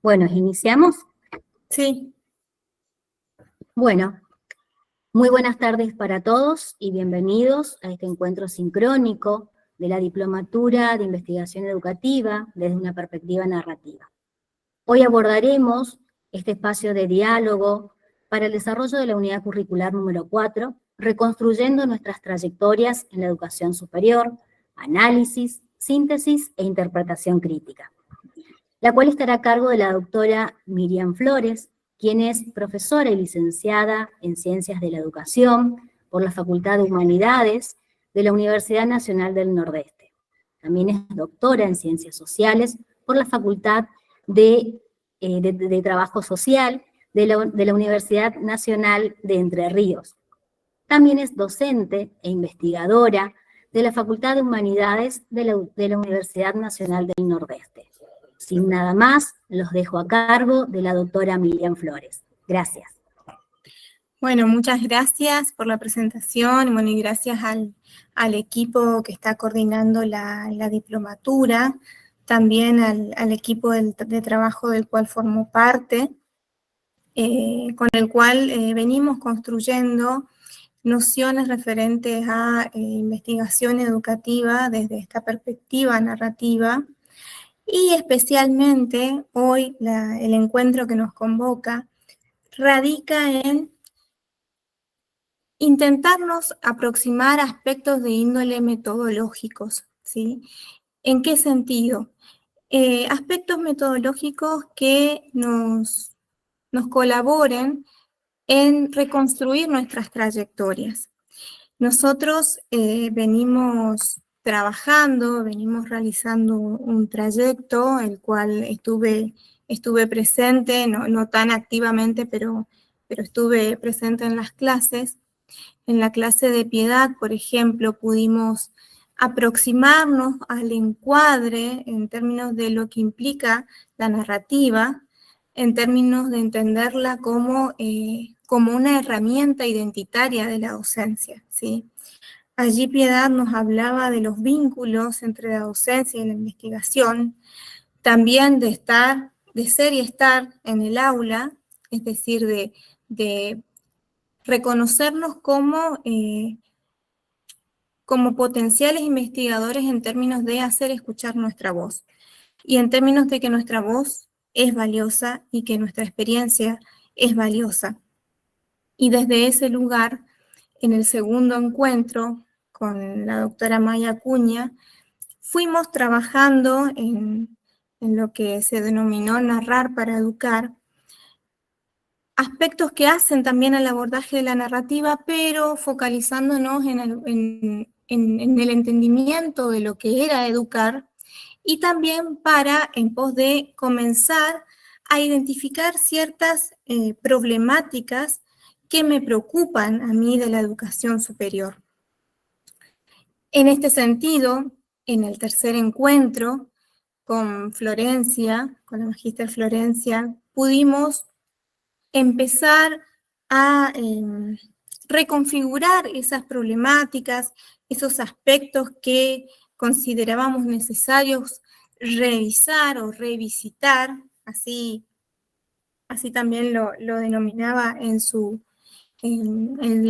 Bueno, ¿iniciamos? Sí. Bueno, muy buenas tardes para todos y bienvenidos a este encuentro sincrónico de la Diplomatura de Investigación Educativa desde una perspectiva narrativa. Hoy abordaremos este espacio de diálogo para el desarrollo de la unidad curricular número 4, reconstruyendo nuestras trayectorias en la educación superior, análisis, síntesis e interpretación crítica, la cual estará a cargo de la doctora Miriam Flores, quien es profesora y licenciada en Ciencias de la Educación por la Facultad de Humanidades de la Universidad Nacional del Nordeste. También es doctora en Ciencias Sociales por la Facultad de Trabajo Social de la Universidad Nacional de Entre Ríos. También es docente e investigadora de la Facultad de Humanidades de la Universidad Nacional del Nordeste. Sin nada más, los dejo a cargo de la doctora Miriam Flores. Gracias. Bueno, muchas gracias por la presentación, bueno, y gracias al equipo que está coordinando la diplomatura, también al equipo de trabajo del cual formo parte, con el cual venimos construyendo nociones referentes a investigación educativa desde esta perspectiva narrativa, y especialmente hoy el encuentro que nos convoca radica en intentarnos aproximar aspectos de índole metodológicos, ¿sí? ¿En qué sentido? Aspectos metodológicos que nos colaboren en reconstruir nuestras trayectorias. Nosotros venimos trabajando, venimos realizando un trayecto, el cual estuve presente, no tan activamente, pero estuve presente en las clases. En la clase de Piedad, por ejemplo, pudimos aproximarnos al encuadre en términos de lo que implica la narrativa, en términos de entenderla como una herramienta identitaria de la docencia, ¿sí? Allí Piedad nos hablaba de los vínculos entre la docencia y la investigación, también de ser y estar en el aula, es decir, de reconocernos como potenciales investigadores en términos de hacer escuchar nuestra voz y en términos de que nuestra voz es valiosa y que nuestra experiencia es valiosa. Y desde ese lugar, en el segundo encuentro con la doctora Maya Acuña, fuimos trabajando en lo que se denominó narrar para educar, aspectos que hacen también al abordaje de la narrativa, pero focalizándonos en el entendimiento de lo que era educar, y también en pos de comenzar a identificar ciertas problemáticas que me preocupan a mí de la educación superior. En este sentido, en el tercer encuentro con Florencia, con la magíster Florencia, pudimos empezar a reconfigurar esas problemáticas, esos aspectos que considerábamos necesarios revisar o revisitar, así también lo denominaba en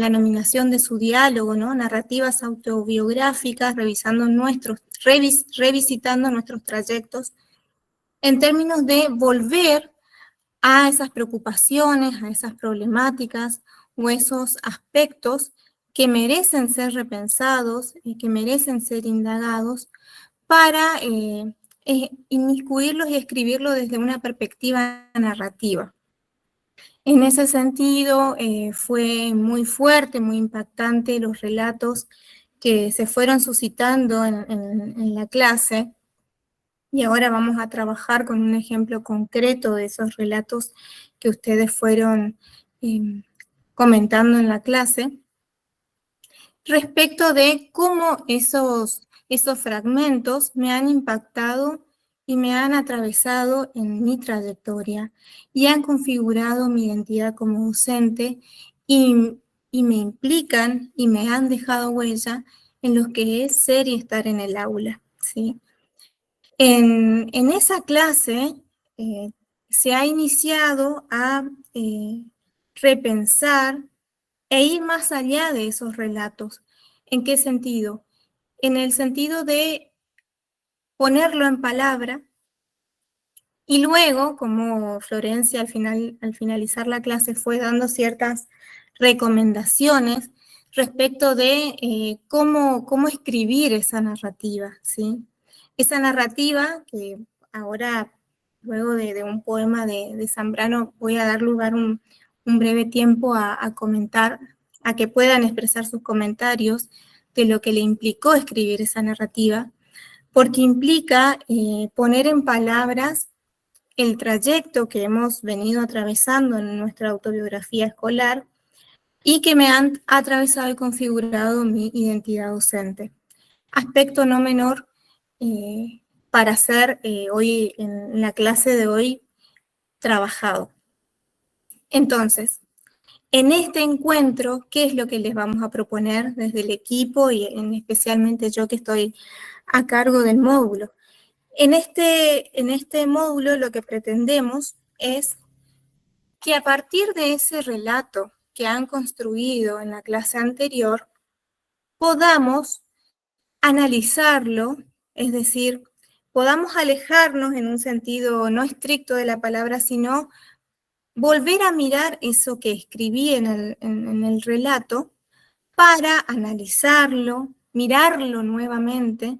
la nominación de su diálogo, ¿no? Narrativas autobiográficas, revisitando nuestros trayectos, en términos de volver a esas preocupaciones, a esas problemáticas o esos aspectos que merecen ser repensados y que merecen ser indagados para inmiscuirlos y escribirlos desde una perspectiva narrativa. En ese sentido, fue muy fuerte, muy impactante los relatos que se fueron suscitando en la clase, y ahora vamos a trabajar con un ejemplo concreto de esos relatos que ustedes fueron comentando en la clase, respecto de cómo esos fragmentos me han impactado y me han atravesado en mi trayectoria y han configurado mi identidad como docente y me implican y me han dejado huella en lo que es ser y estar en el aula, ¿sí? En esa clase se ha iniciado a repensar e ir más allá de esos relatos. ¿En qué sentido? En el sentido de ponerlo en palabra y luego, como Florencia al finalizar la clase fue dando ciertas recomendaciones respecto de cómo escribir esa narrativa, ¿sí? Esa narrativa que ahora, luego de un poema de Zambrano, voy a dar lugar un breve tiempo a comentar, a que puedan expresar sus comentarios de lo que le implicó escribir esa narrativa, porque implica poner en palabras el trayecto que hemos venido atravesando en nuestra autobiografía escolar y que me han atravesado y configurado mi identidad docente. Aspecto no menor para ser hoy, en la clase de hoy, trabajado. Entonces, en este encuentro, ¿qué es lo que les vamos a proponer desde el equipo y especialmente yo que estoy a cargo del módulo? En este módulo lo que pretendemos es que a partir de ese relato que han construido en la clase anterior, podamos analizarlo, es decir, podamos alejarnos en un sentido no estricto de la palabra, sino volver a mirar eso que escribí en el relato para analizarlo, mirarlo nuevamente,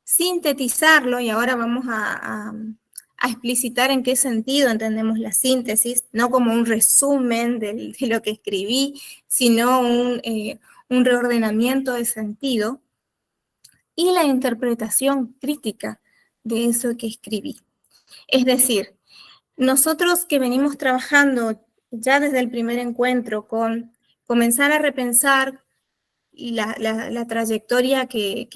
sintetizarlo, y ahora vamos a explicitar en qué sentido entendemos la síntesis, no como un resumen de lo que escribí, sino un reordenamiento de sentido y la interpretación crítica de eso que escribí. Es decir, nosotros que venimos trabajando ya desde el primer encuentro con comenzar a repensar la trayectoria que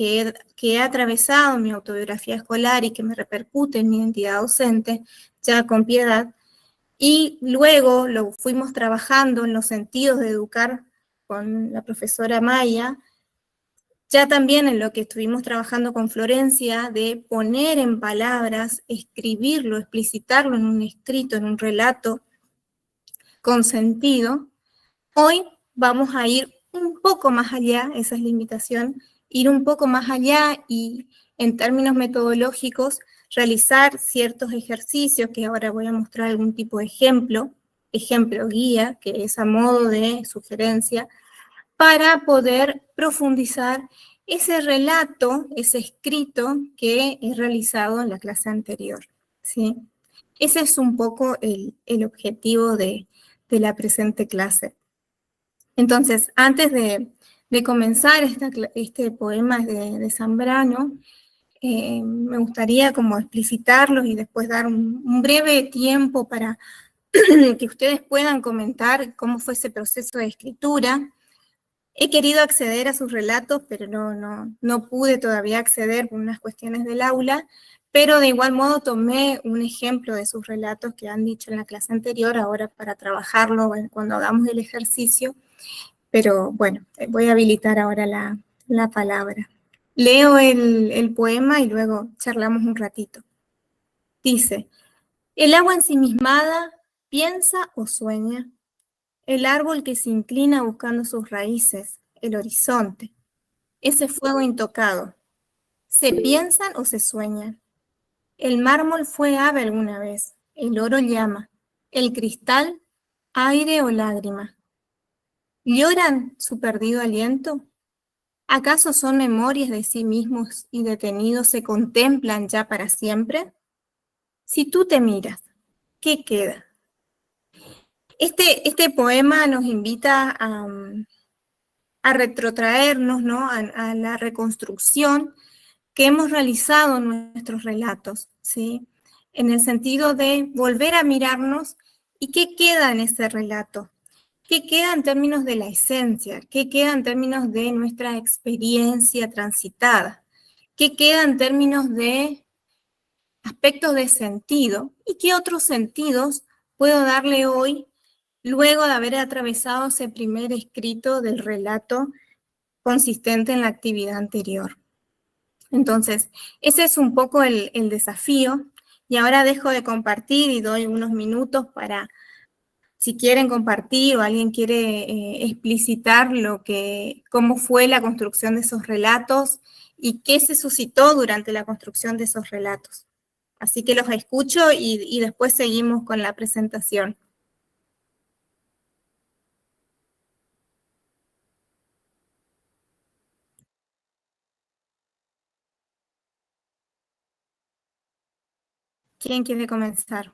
he atravesado en mi autobiografía escolar y que me repercute en mi identidad docente, ya con Piedad, y luego lo fuimos trabajando en los sentidos de educar con la profesora Maya, ya también en lo que estuvimos trabajando con Florencia, de poner en palabras, escribirlo, explicitarlo en un escrito, en un relato con sentido. Hoy vamos a ir un poco más allá, esa es la invitación, ir un poco más allá y en términos metodológicos realizar ciertos ejercicios, que ahora voy a mostrar algún tipo de ejemplo guía, que es a modo de sugerencia, para poder profundizar ese relato, ese escrito que he realizado en la clase anterior, ¿sí? Ese es un poco el objetivo de la presente clase. Entonces, antes de comenzar este poema de Zambrano, me gustaría como explicitarlos y después dar un breve tiempo para que ustedes puedan comentar cómo fue ese proceso de escritura. He querido acceder a sus relatos, pero no pude todavía acceder por unas cuestiones del aula, pero de igual modo tomé un ejemplo de sus relatos que han dicho en la clase anterior, ahora para trabajarlo cuando hagamos el ejercicio. Pero bueno, voy a habilitar ahora la palabra. Leo el poema y luego charlamos un ratito. Dice: el agua ensimismada piensa o sueña, el árbol que se inclina buscando sus raíces, el horizonte, ese fuego intocado. ¿Se piensan o se sueñan? El mármol fue ave alguna vez, el oro llama, el cristal, aire o lágrima. ¿Lloran su perdido aliento? ¿Acaso son memorias de sí mismos y detenidos se contemplan ya para siempre? Si tú te miras, ¿qué queda? Este poema nos invita a retrotraernos, ¿no? a la reconstrucción que hemos realizado en nuestros relatos, ¿sí? En el sentido de volver a mirarnos y qué queda en ese relato. ¿Qué queda en términos de la esencia? ¿Qué queda en términos de nuestra experiencia transitada? ¿Qué queda en términos de aspectos de sentido? ¿Y qué otros sentidos puedo darle hoy, luego de haber atravesado ese primer escrito del relato consistente en la actividad anterior? Entonces, ese es un poco el desafío, Y ahora dejo de compartir y doy unos minutos para, si quieren compartir o alguien quiere explicitar cómo fue la construcción de esos relatos y qué se suscitó durante la construcción de esos relatos. Así que los escucho y después seguimos con la presentación. ¿Quién quiere comenzar?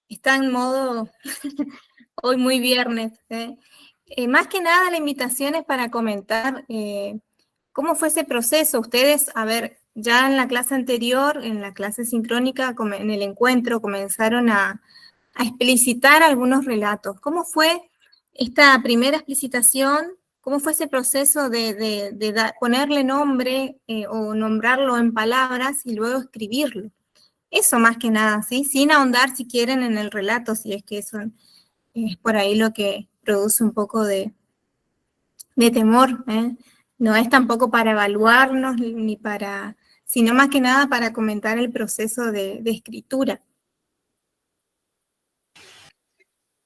Está en modo, hoy muy viernes. Más que nada la invitación es para comentar cómo fue ese proceso. Ustedes, a ver, ya en la clase anterior, en la clase sincrónica, en el encuentro, comenzaron a explicitar algunos relatos. ¿Cómo fue esta primera explicitación? ¿Cómo fue ese proceso de ponerle nombre o nombrarlo en palabras y luego escribirlo? Eso más que nada, ¿sí? Sin ahondar si quieren en el relato, si es que eso es por ahí lo que produce un poco de temor, ¿eh? No es tampoco para evaluarnos ni para, sino más que nada para comentar el proceso de escritura.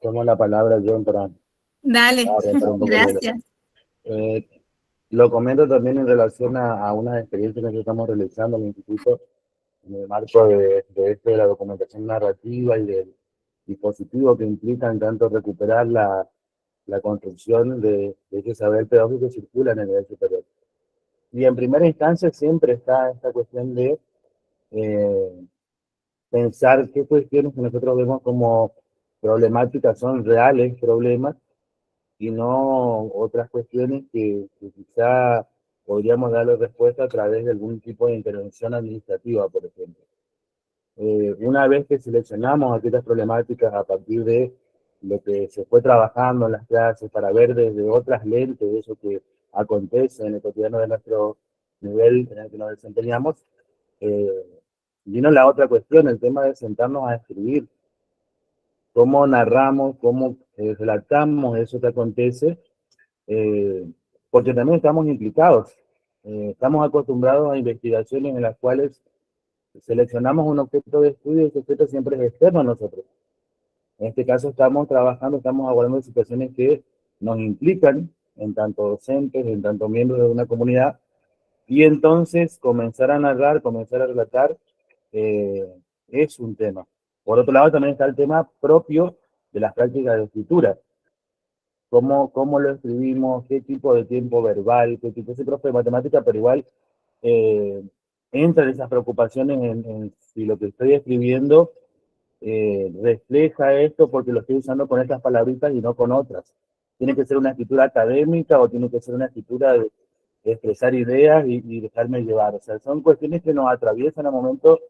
Tomo la palabra, John, para Dale, romper un poco el hielo. gracias. Lo comento también en relación a unas experiencias que estamos realizando en el instituto en el marco de la documentación narrativa y del dispositivo que implican tanto recuperar la construcción de ese saber pedagógico que circula en el nivel superior. Y en primera instancia siempre está esta cuestión de pensar qué cuestiones que nosotros vemos como problemáticas son reales problemas y no otras cuestiones que quizá podríamos darle respuesta a través de algún tipo de intervención administrativa, por ejemplo. Una vez que seleccionamos aquellas problemáticas a partir de lo que se fue trabajando en las clases para ver desde otras lentes eso que acontece en el cotidiano de nuestro nivel en el que nos desempeñamos, vino la otra cuestión, el tema de sentarnos a escribir cómo narramos, cómo relatamos eso que acontece, porque también estamos implicados. Estamos acostumbrados a investigaciones en las cuales seleccionamos un objeto de estudio y ese objeto siempre es externo a nosotros. En este caso estamos trabajando, estamos abordando situaciones que nos implican en tanto docentes, en tanto miembros de una comunidad, y entonces comenzar a narrar, comenzar a relatar, es un tema. Por otro lado también está el tema propio de las prácticas de escritura. Cómo lo escribimos, qué tipo de tiempo verbal, qué tipo de profe de matemática, pero igual entran esas preocupaciones en si lo que estoy escribiendo refleja esto porque lo estoy usando con estas palabritas y no con otras. Tiene que ser una escritura académica o tiene que ser una escritura de expresar ideas y dejarme llevar. O sea, son cuestiones que nos atraviesan al momento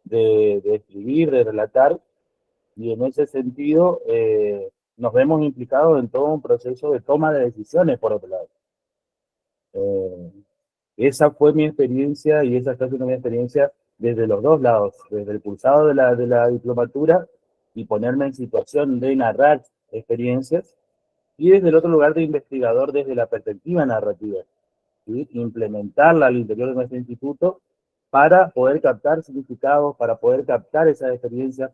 de escribir, de relatar, y en ese sentido nos vemos implicados en todo un proceso de toma de decisiones, por otro lado. Esa fue mi experiencia y esa está siendo mi experiencia desde los dos lados, desde el cursado de la diplomatura y ponerme en situación de narrar experiencias, y desde el otro lugar de investigador desde la perspectiva narrativa, ¿sí? Implementarla al interior de nuestro instituto para poder captar significados, para poder captar esas experiencias,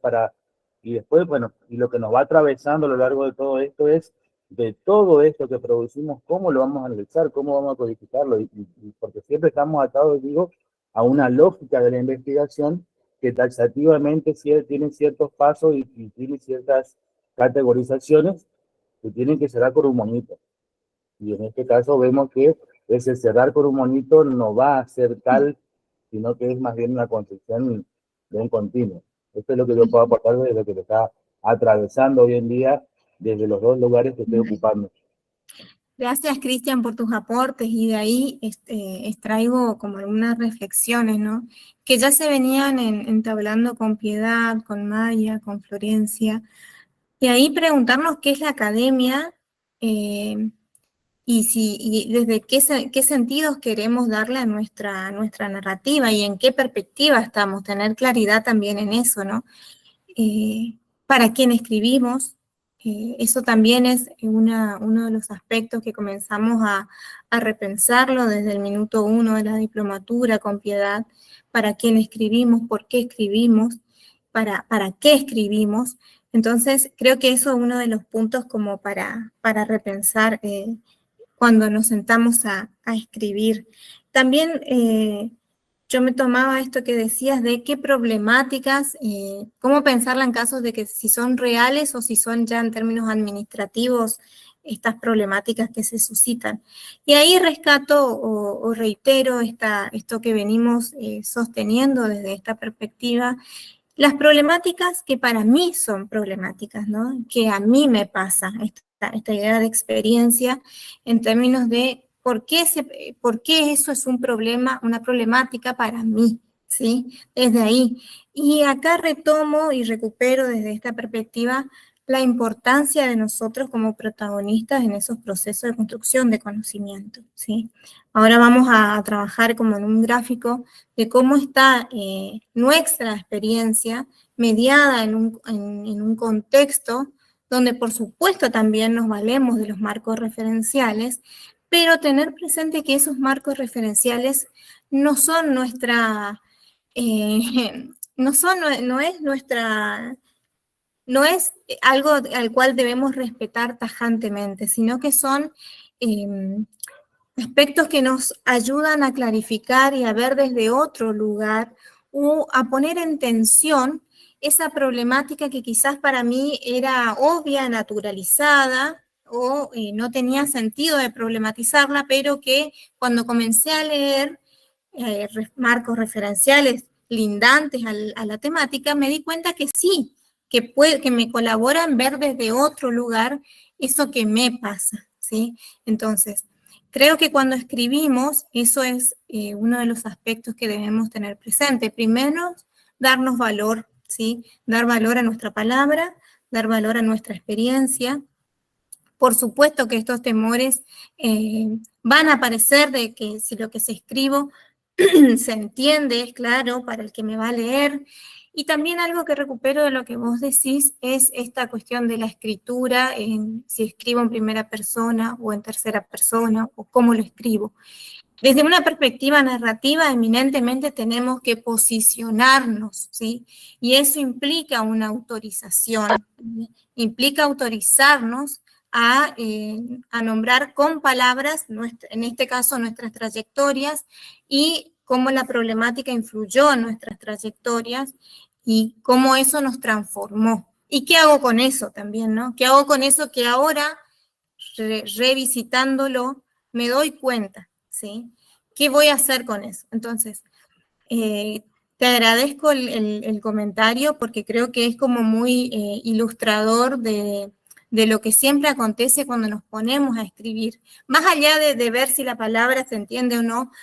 y después, bueno, y lo que nos va atravesando a lo largo de todo esto es de todo esto que producimos, cómo lo vamos a analizar, cómo vamos a codificarlo, y porque siempre estamos atados, digo, a una lógica de la investigación que taxativamente tiene ciertos pasos y tiene ciertas categorizaciones que tienen que cerrar con un monito. Y en este caso vemos que ese cerrar con un monito no va a ser tal, sino que es más bien una construcción de un continuo. Esto es lo que yo puedo aportar desde lo que me está atravesando hoy en día desde los dos lugares que estoy ocupando. Gracias, Cristian, por tus aportes, y de ahí extraigo como algunas reflexiones, ¿no? Que ya se venían entablando con Piedad, con Maya, con Florencia. De ahí preguntarnos qué es la academia, y desde qué sentidos queremos darle a nuestra narrativa y en qué perspectiva estamos, tener claridad también en eso, ¿no? Para quién escribimos, eso también es uno de los aspectos que comenzamos a repensarlo desde el minuto 1 de la diplomatura con Piedad, para quién escribimos, por qué escribimos, para qué escribimos. Entonces, creo que eso es uno de los puntos como para repensar cuando nos sentamos a escribir. También yo me tomaba esto que decías de qué problemáticas, cómo pensarla en casos de que si son reales o si son ya en términos administrativos estas problemáticas que se suscitan. Y ahí rescato o reitero esto que venimos sosteniendo desde esta perspectiva, las problemáticas que para mí son problemáticas, ¿no? Que a mí me pasa, esta idea de experiencia en términos de por qué eso es un problema, una problemática para mí, ¿sí? Desde ahí. Y acá retomo y recupero desde esta perspectiva la importancia de nosotros como protagonistas en esos procesos de construcción de conocimiento, ¿sí? Ahora vamos a trabajar como en un gráfico de cómo está nuestra experiencia mediada en un contexto donde por supuesto también nos valemos de los marcos referenciales, pero tener presente que esos marcos referenciales no son nuestra, no es algo al cual debemos respetar tajantemente, sino que son aspectos que nos ayudan a clarificar y a ver desde otro lugar o a poner en tensión esa problemática que quizás para mí era obvia, naturalizada o no tenía sentido de problematizarla, pero que cuando comencé a leer marcos referenciales lindantes a la temática, me di cuenta que sí, que me colaboran ver desde otro lugar eso que me pasa, ¿sí? Entonces, creo que cuando escribimos, eso es uno de los aspectos que debemos tener presente. Primero, darnos valor, ¿sí? Dar valor a nuestra palabra, dar valor a nuestra experiencia. Por supuesto que estos temores van a aparecer de que si lo que se escribo se entiende, es claro, para el que me va a leer. Y también algo que recupero de lo que vos decís es esta cuestión de la escritura, si escribo en primera persona o en tercera persona, o cómo lo escribo. Desde una perspectiva narrativa, eminentemente tenemos que posicionarnos, ¿sí? Y eso implica una autorización, implica autorizarnos a nombrar con palabras, en este caso, nuestras trayectorias y cómo la problemática influyó en nuestras trayectorias y cómo eso nos transformó. ¿Y qué hago con eso también, no? ¿Qué hago con eso que ahora, revisitándolo, me doy cuenta, ¿sí? ¿Qué voy a hacer con eso? Entonces, te agradezco el comentario porque creo que es como muy ilustrador de lo que siempre acontece cuando nos ponemos a escribir. Más allá de ver si la palabra se entiende o no,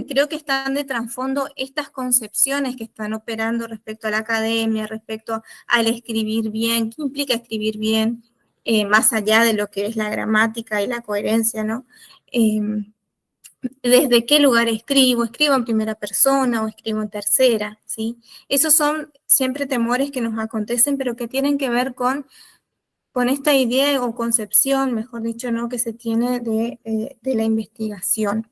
creo que están de trasfondo estas concepciones que están operando respecto a la academia, respecto al escribir bien, qué implica escribir bien, más allá de lo que es la gramática y la coherencia, ¿no? Desde qué lugar escribo en primera persona o escribo en tercera, ¿sí? Esos son siempre temores que nos acontecen, pero que tienen que ver con esta idea o concepción, mejor dicho, ¿no?, que se tiene de la investigación.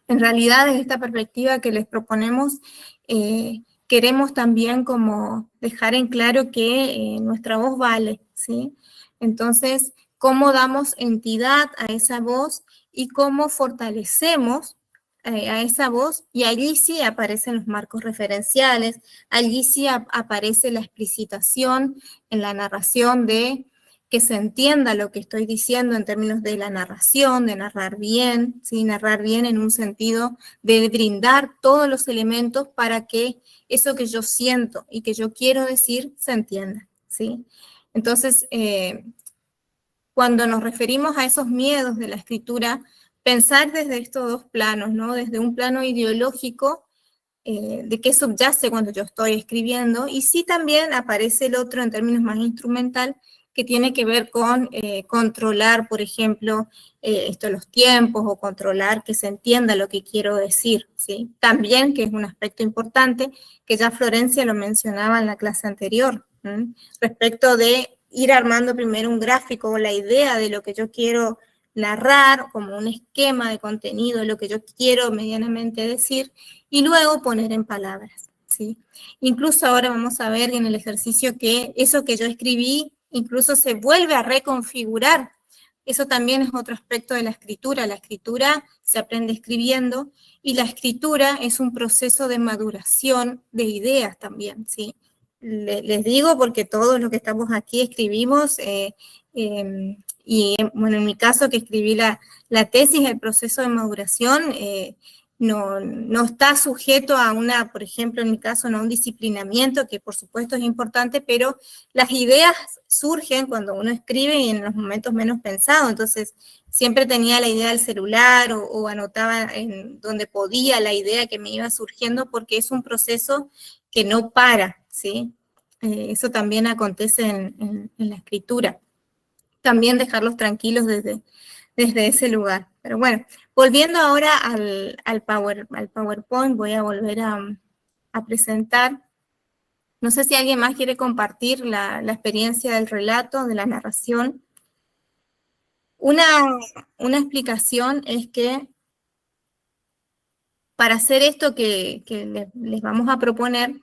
En realidad, desde esta perspectiva que les proponemos, queremos también como dejar en claro que nuestra voz vale, ¿sí? Entonces, ¿cómo damos entidad a esa voz y cómo fortalecemos a esa voz? Y allí sí aparecen los marcos referenciales, allí sí aparece la explicitación en la narración de que se entienda lo que estoy diciendo en términos de la narración, de narrar bien, ¿sí? Narrar bien en un sentido de brindar todos los elementos para que eso que yo siento y que yo quiero decir se entienda, ¿sí? Entonces, cuando nos referimos a esos miedos de la escritura, pensar desde estos dos planos, ¿no? Desde un plano ideológico, de qué subyace cuando yo estoy escribiendo, y sí también aparece el otro en términos más instrumental, que tiene que ver con controlar, por ejemplo, los tiempos o controlar que se entienda lo que quiero decir, ¿sí? También, que es un aspecto importante, que ya Florencia lo mencionaba en la clase anterior, respecto de ir armando primero un gráfico o la idea de lo que yo quiero narrar, como un esquema de contenido, lo que yo quiero medianamente decir, y luego poner en palabras, ¿sí? Incluso ahora vamos a ver en el ejercicio que eso que yo escribí incluso se vuelve a reconfigurar. Eso también es otro aspecto de la escritura. La escritura se aprende escribiendo y la escritura es un proceso de maduración de ideas también, ¿sí? Les digo porque todos los que estamos aquí escribimos y bueno, en mi caso que escribí la tesis, el proceso de maduración no está sujeto a una, por ejemplo, en mi caso, no a un disciplinamiento, que por supuesto es importante, pero las ideas surgen cuando uno escribe y en los momentos menos pensados. Entonces, siempre tenía la idea del celular o anotaba en donde podía la idea que me iba surgiendo, porque es un proceso que no para, ¿sí? Eso también acontece en la escritura. También dejarlos tranquilos desde ese lugar. Pero bueno, volviendo ahora al PowerPoint, voy a volver a presentar. No sé si alguien más quiere compartir la experiencia del relato, de la narración. Una explicación es que para hacer esto que les vamos a proponer,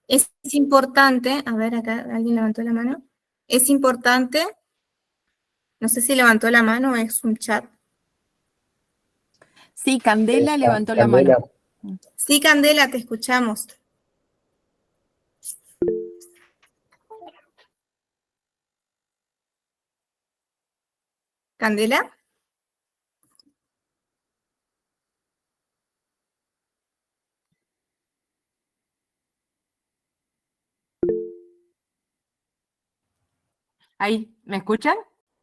es importante, a ver, acá alguien levantó la mano, es importante, no sé si levantó la mano o es un chat. Sí, Candela levantó la mano. Sí, Candela, te escuchamos. ¿Candela? Ahí, ¿me escuchan?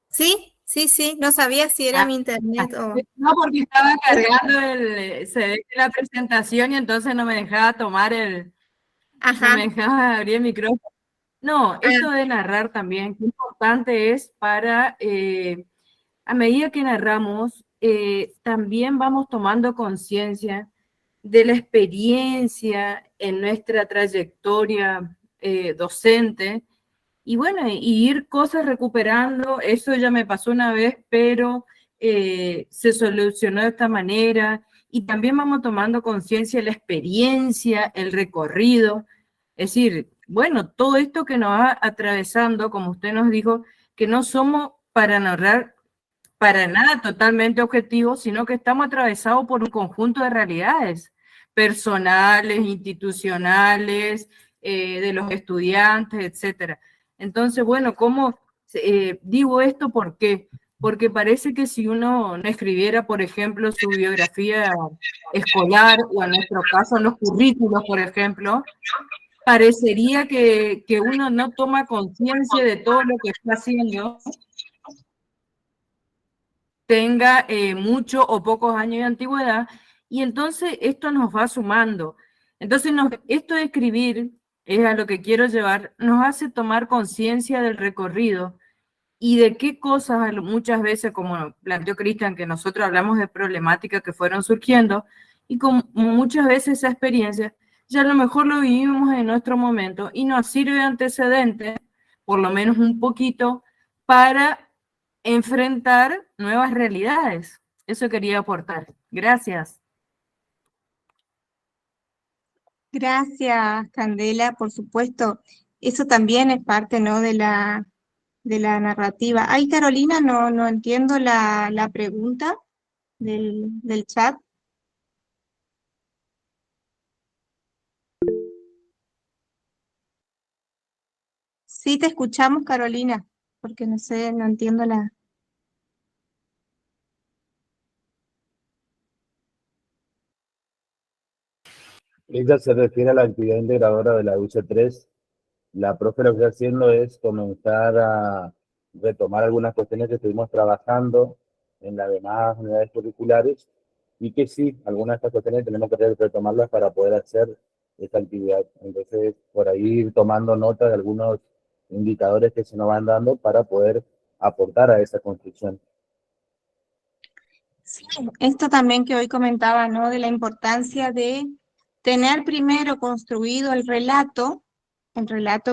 Sí, sí, sí, no sabía si era mi internet o... No, porque estaba cargando el CD de la presentación y entonces no me dejaba tomar no me dejaba abrir el micrófono. No, esto de narrar también, qué importante es para, a medida que narramos, también vamos tomando conciencia de la experiencia en nuestra trayectoria docente, y bueno, y ir cosas recuperando. Eso ya me pasó una vez, pero se solucionó de esta manera, y también vamos tomando conciencia de la experiencia, el recorrido, es decir, bueno, todo esto que nos va atravesando, como usted nos dijo, que no somos para narrar para nada totalmente objetivos, sino que estamos atravesados por un conjunto de realidades personales, institucionales, de los estudiantes, etcétera. Entonces, bueno, ¿cómo digo esto? ¿Por qué? Porque parece que si uno no escribiera, por ejemplo, su biografía escolar, o en nuestro caso los currículos, por ejemplo, parecería que uno no toma conciencia de todo lo que está haciendo, tenga mucho o pocos años de antigüedad, y entonces esto nos va sumando. Entonces, esto de escribir, es a lo que quiero llevar, nos hace tomar conciencia del recorrido y de qué cosas muchas veces, como planteó Cristian, que nosotros hablamos de problemáticas que fueron surgiendo, y como muchas veces esa experiencia ya a lo mejor lo vivimos en nuestro momento y nos sirve de antecedente, por lo menos un poquito, para enfrentar nuevas realidades. Eso quería aportar. Gracias. Gracias, Candela, por supuesto. Eso también es parte, ¿no?, de la narrativa. Ay, Carolina, no entiendo la pregunta del chat. Sí, te escuchamos, Carolina, porque no sé, no entiendo la... Ella se refiere a la actividad integradora de la UC3. La profe lo que está haciendo es comenzar a retomar algunas cuestiones que estuvimos trabajando en las demás unidades curriculares, y que sí, algunas de estas cuestiones tenemos que retomarlas para poder hacer esta actividad. Entonces, por ahí ir tomando nota de algunos indicadores que se nos van dando para poder aportar a esa construcción. Sí, esto también que hoy comentaba, ¿no? De la importancia de tener primero construido el relato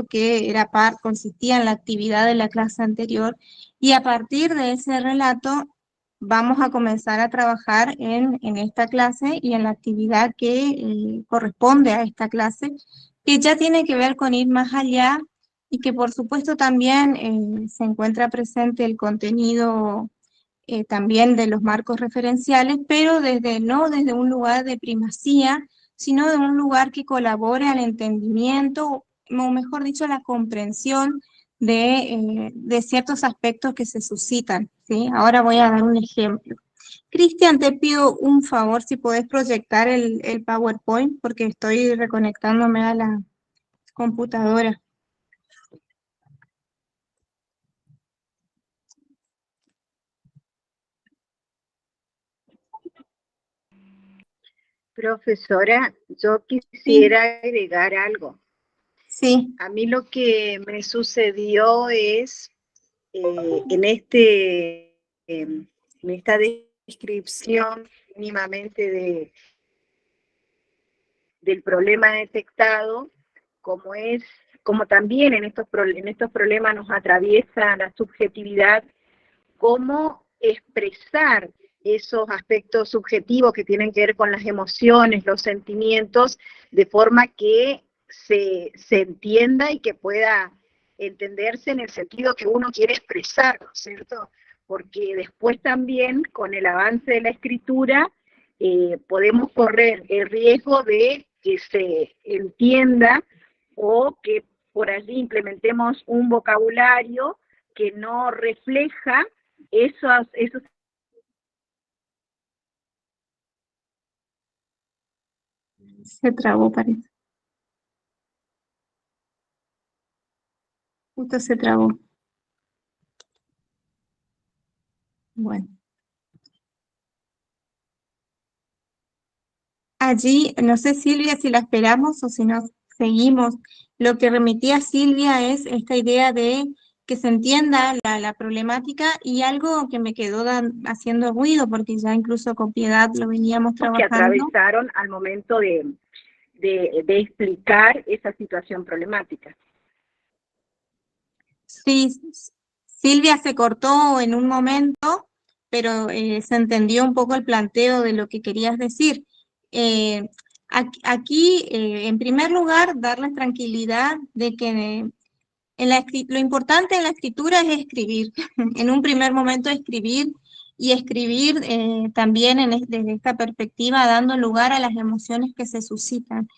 que consistía en la actividad de la clase anterior, y a partir de ese relato vamos a comenzar a trabajar en esta clase y en la actividad que corresponde a esta clase, que ya tiene que ver con ir más allá y que por supuesto también se encuentra presente el contenido también de los marcos referenciales, pero no desde un lugar de primacía, sino de un lugar que colabore al entendimiento, o mejor dicho, a la comprensión de ciertos aspectos que se suscitan, ¿sí? Ahora voy a dar un ejemplo. Cristian, te pido un favor si podés proyectar el PowerPoint, porque estoy reconectándome a la computadora. Profesora, yo quisiera agregar algo. Sí. A mí lo que me sucedió es, en esta descripción mínimamente del problema detectado, como también en estos problemas nos atraviesa la subjetividad, cómo expresar esos aspectos subjetivos que tienen que ver con las emociones, los sentimientos, de forma que se entienda y que pueda entenderse en el sentido que uno quiere expresar, ¿no es cierto? Porque después también, con el avance de la escritura, podemos correr el riesgo de que se entienda o que por allí implementemos un vocabulario que no refleja esos. Se trabó, parece. Justo se trabó. Bueno. Allí, no sé, Silvia, si la esperamos o si nos seguimos. Lo que remitía Silvia es esta idea de que se entienda la problemática, y algo que me quedó haciendo ruido, porque ya incluso con Piedad lo veníamos trabajando. Que atravesaron al momento de explicar esa situación problemática. Sí, Silvia se cortó en un momento, pero se entendió un poco el planteo de lo que querías decir. Aquí, en primer lugar, darles tranquilidad de que lo importante en la escritura es escribir. En un primer momento escribir, y escribir también desde esta perspectiva, dando lugar a las emociones que se suscitan.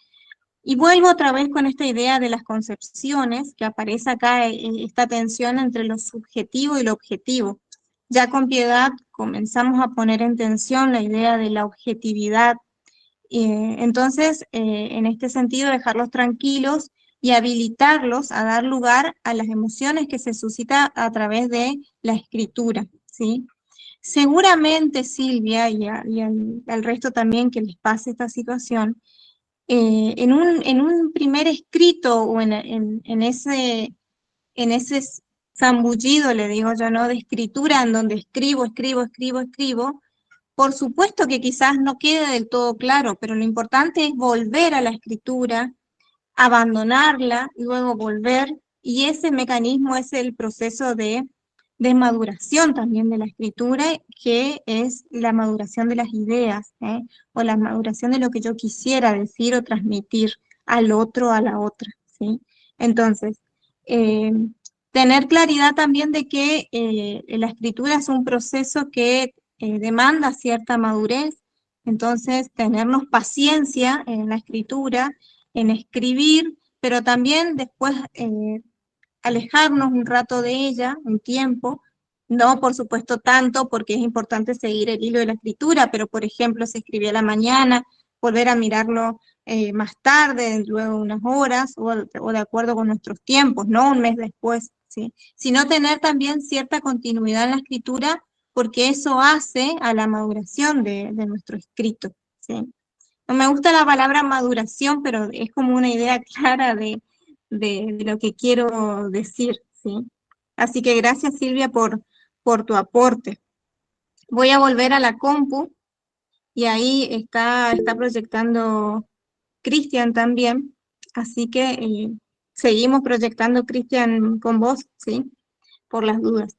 Y vuelvo otra vez con esta idea de las concepciones, que aparece acá esta tensión entre lo subjetivo y lo objetivo. Ya con Piedad comenzamos a poner en tensión la idea de la objetividad. Entonces, en este sentido, dejarlos tranquilos y habilitarlos a dar lugar a las emociones que se suscitan a través de la escritura, ¿sí? Seguramente, Silvia, y al resto también que les pase esta situación, en un primer escrito o en ese zambullido, le digo yo, ¿no?, de escritura, en donde escribo, por supuesto que quizás no quede del todo claro, pero lo importante es volver a la escritura, abandonarla y luego volver, y ese mecanismo es el proceso de maduración también de la escritura, que es la maduración de las ideas, o la maduración de lo que yo quisiera decir o transmitir al otro, a la otra, ¿sí? Entonces, tener claridad también de que la escritura es un proceso que demanda cierta madurez. Entonces, tenernos paciencia en la escritura, en escribir, pero también después alejarnos un rato de ella, un tiempo, no por supuesto tanto, porque es importante seguir el hilo de la escritura, pero por ejemplo, se escribió a la mañana, volver a mirarlo más tarde, luego unas horas, o de acuerdo con nuestros tiempos, no un mes después, ¿sí? Sino tener también cierta continuidad en la escritura, porque eso hace a la maduración de nuestro escrito, ¿sí? No me gusta la palabra maduración, pero es como una idea clara de de lo que quiero decir, ¿sí? Así que gracias, Silvia, por tu aporte. Voy a volver a la compu, y ahí está proyectando Cristian también, así que seguimos proyectando, Cristian, con vos, ¿sí? Por las dudas.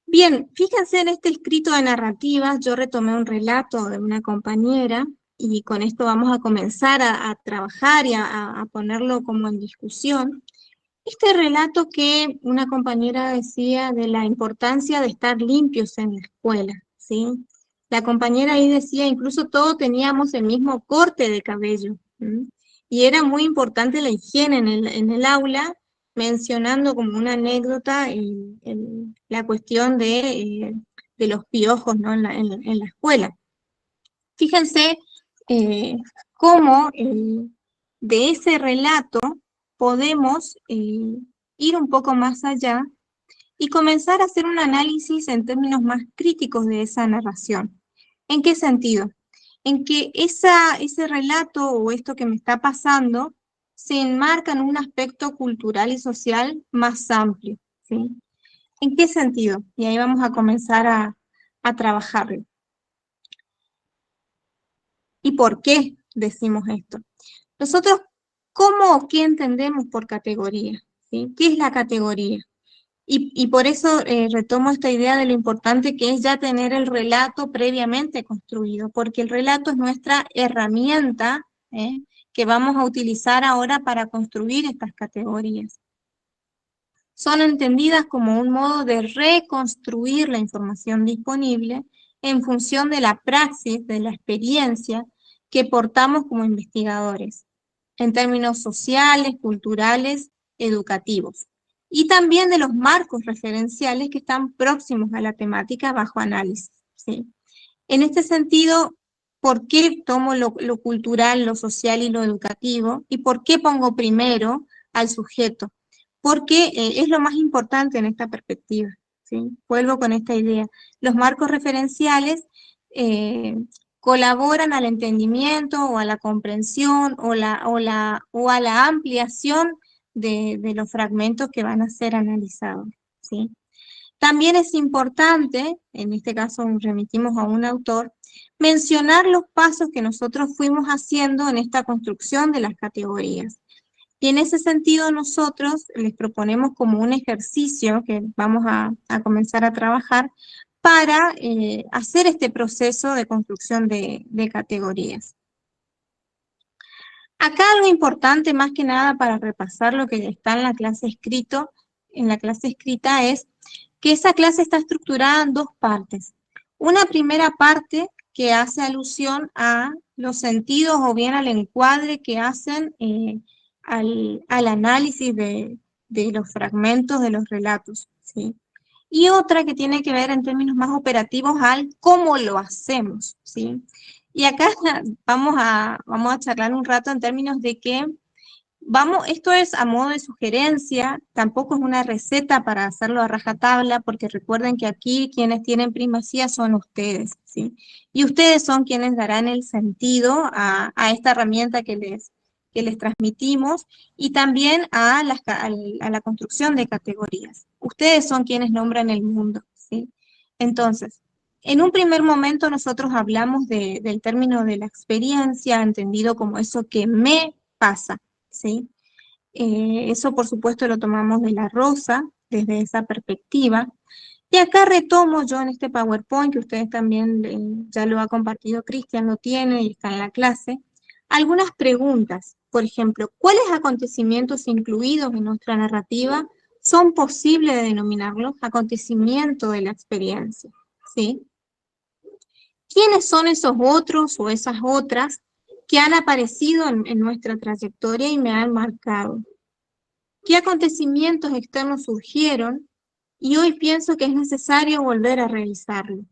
Bien, fíjense en este escrito de narrativas, yo retomé un relato de una compañera, y con esto vamos a comenzar a trabajar y a ponerlo como en discusión. Este relato que una compañera decía de la importancia de estar limpios en la escuela, ¿sí? La compañera ahí decía, incluso todos teníamos el mismo corte de cabello, ¿sí? Y era muy importante la higiene en el aula, mencionando como una anécdota la cuestión de los piojos, ¿no? En la escuela. Fíjense cómo de ese relato podemos ir un poco más allá y comenzar a hacer un análisis en términos más críticos de esa narración. ¿En qué sentido? En que ese relato o esto que me está pasando se enmarca en un aspecto cultural y social más amplio, ¿sí? ¿En qué sentido? Y ahí vamos a comenzar a trabajarlo. ¿Y por qué decimos esto? Nosotros, ¿cómo o qué entendemos por categoría? ¿Sí? ¿Qué es la categoría? Y por eso retomo esta idea de lo importante que es ya tener el relato previamente construido, porque el relato es nuestra herramienta que vamos a utilizar ahora para construir estas categorías. Son entendidas como un modo de reconstruir la información disponible en función de la praxis, de la experiencia que portamos como investigadores, en términos sociales, culturales, educativos, y también de los marcos referenciales que están próximos a la temática bajo análisis, ¿sí? En este sentido, ¿por qué tomo lo cultural, lo social y lo educativo? ¿Y por qué pongo primero al sujeto? Porque es lo más importante en esta perspectiva, ¿sí? Vuelvo con esta idea. Los marcos referenciales colaboran al entendimiento o a la comprensión o a la ampliación de los fragmentos que van a ser analizados, ¿sí? También es importante, en este caso nos remitimos a un autor, mencionar los pasos que nosotros fuimos haciendo en esta construcción de las categorías. Y en ese sentido nosotros les proponemos como un ejercicio que vamos a comenzar a trabajar para hacer este proceso de construcción de categorías. Acá algo importante más que nada para repasar lo que está en la clase escrita es que esa clase está estructurada en dos partes. Una primera parte que hace alusión a los sentidos o bien al encuadre que hacen al análisis de los fragmentos de los relatos, ¿sí? Y otra que tiene que ver en términos más operativos al cómo lo hacemos, ¿sí? Y acá vamos a charlar un rato en términos de que esto es a modo de sugerencia, tampoco es una receta para hacerlo a rajatabla, porque recuerden que aquí quienes tienen primacía son ustedes, ¿sí? Y ustedes son quienes darán el sentido a esta herramienta que les transmitimos y también a la construcción de categorías. Ustedes son quienes nombran el mundo, ¿sí? Entonces, en un primer momento nosotros hablamos del término de la experiencia, entendido como eso que me pasa, ¿sí? Eso por supuesto lo tomamos de La Rosa, desde esa perspectiva. Y acá retomo yo en este PowerPoint, que ustedes también ya lo ha compartido Cristian, lo tiene y está en la clase, algunas preguntas. Por ejemplo, ¿cuáles acontecimientos incluidos en nuestra narrativa son posibles de denominarlos acontecimientos de la experiencia? ¿Sí? ¿Quiénes son esos otros o esas otras que han aparecido en nuestra trayectoria y me han marcado? ¿Qué acontecimientos externos surgieron? Y hoy pienso que es necesario volver a revisarlo,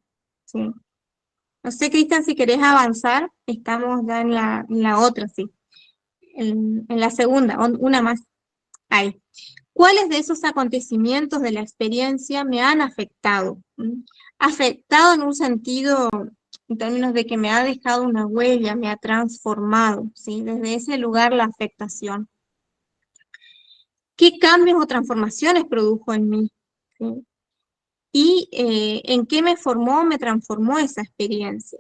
¿sí? No sé, Cristian, si querés avanzar, estamos ya en la otra, sí. En la segunda, una más. Ahí. ¿Cuáles de esos acontecimientos de la experiencia me han afectado? Afectado en un sentido, en términos de que me ha dejado una huella, me ha transformado, ¿sí? Desde ese lugar la afectación. qué cambios o transformaciones produjo en mí, ¿sí? Y en qué me formó, me transformó esa experiencia.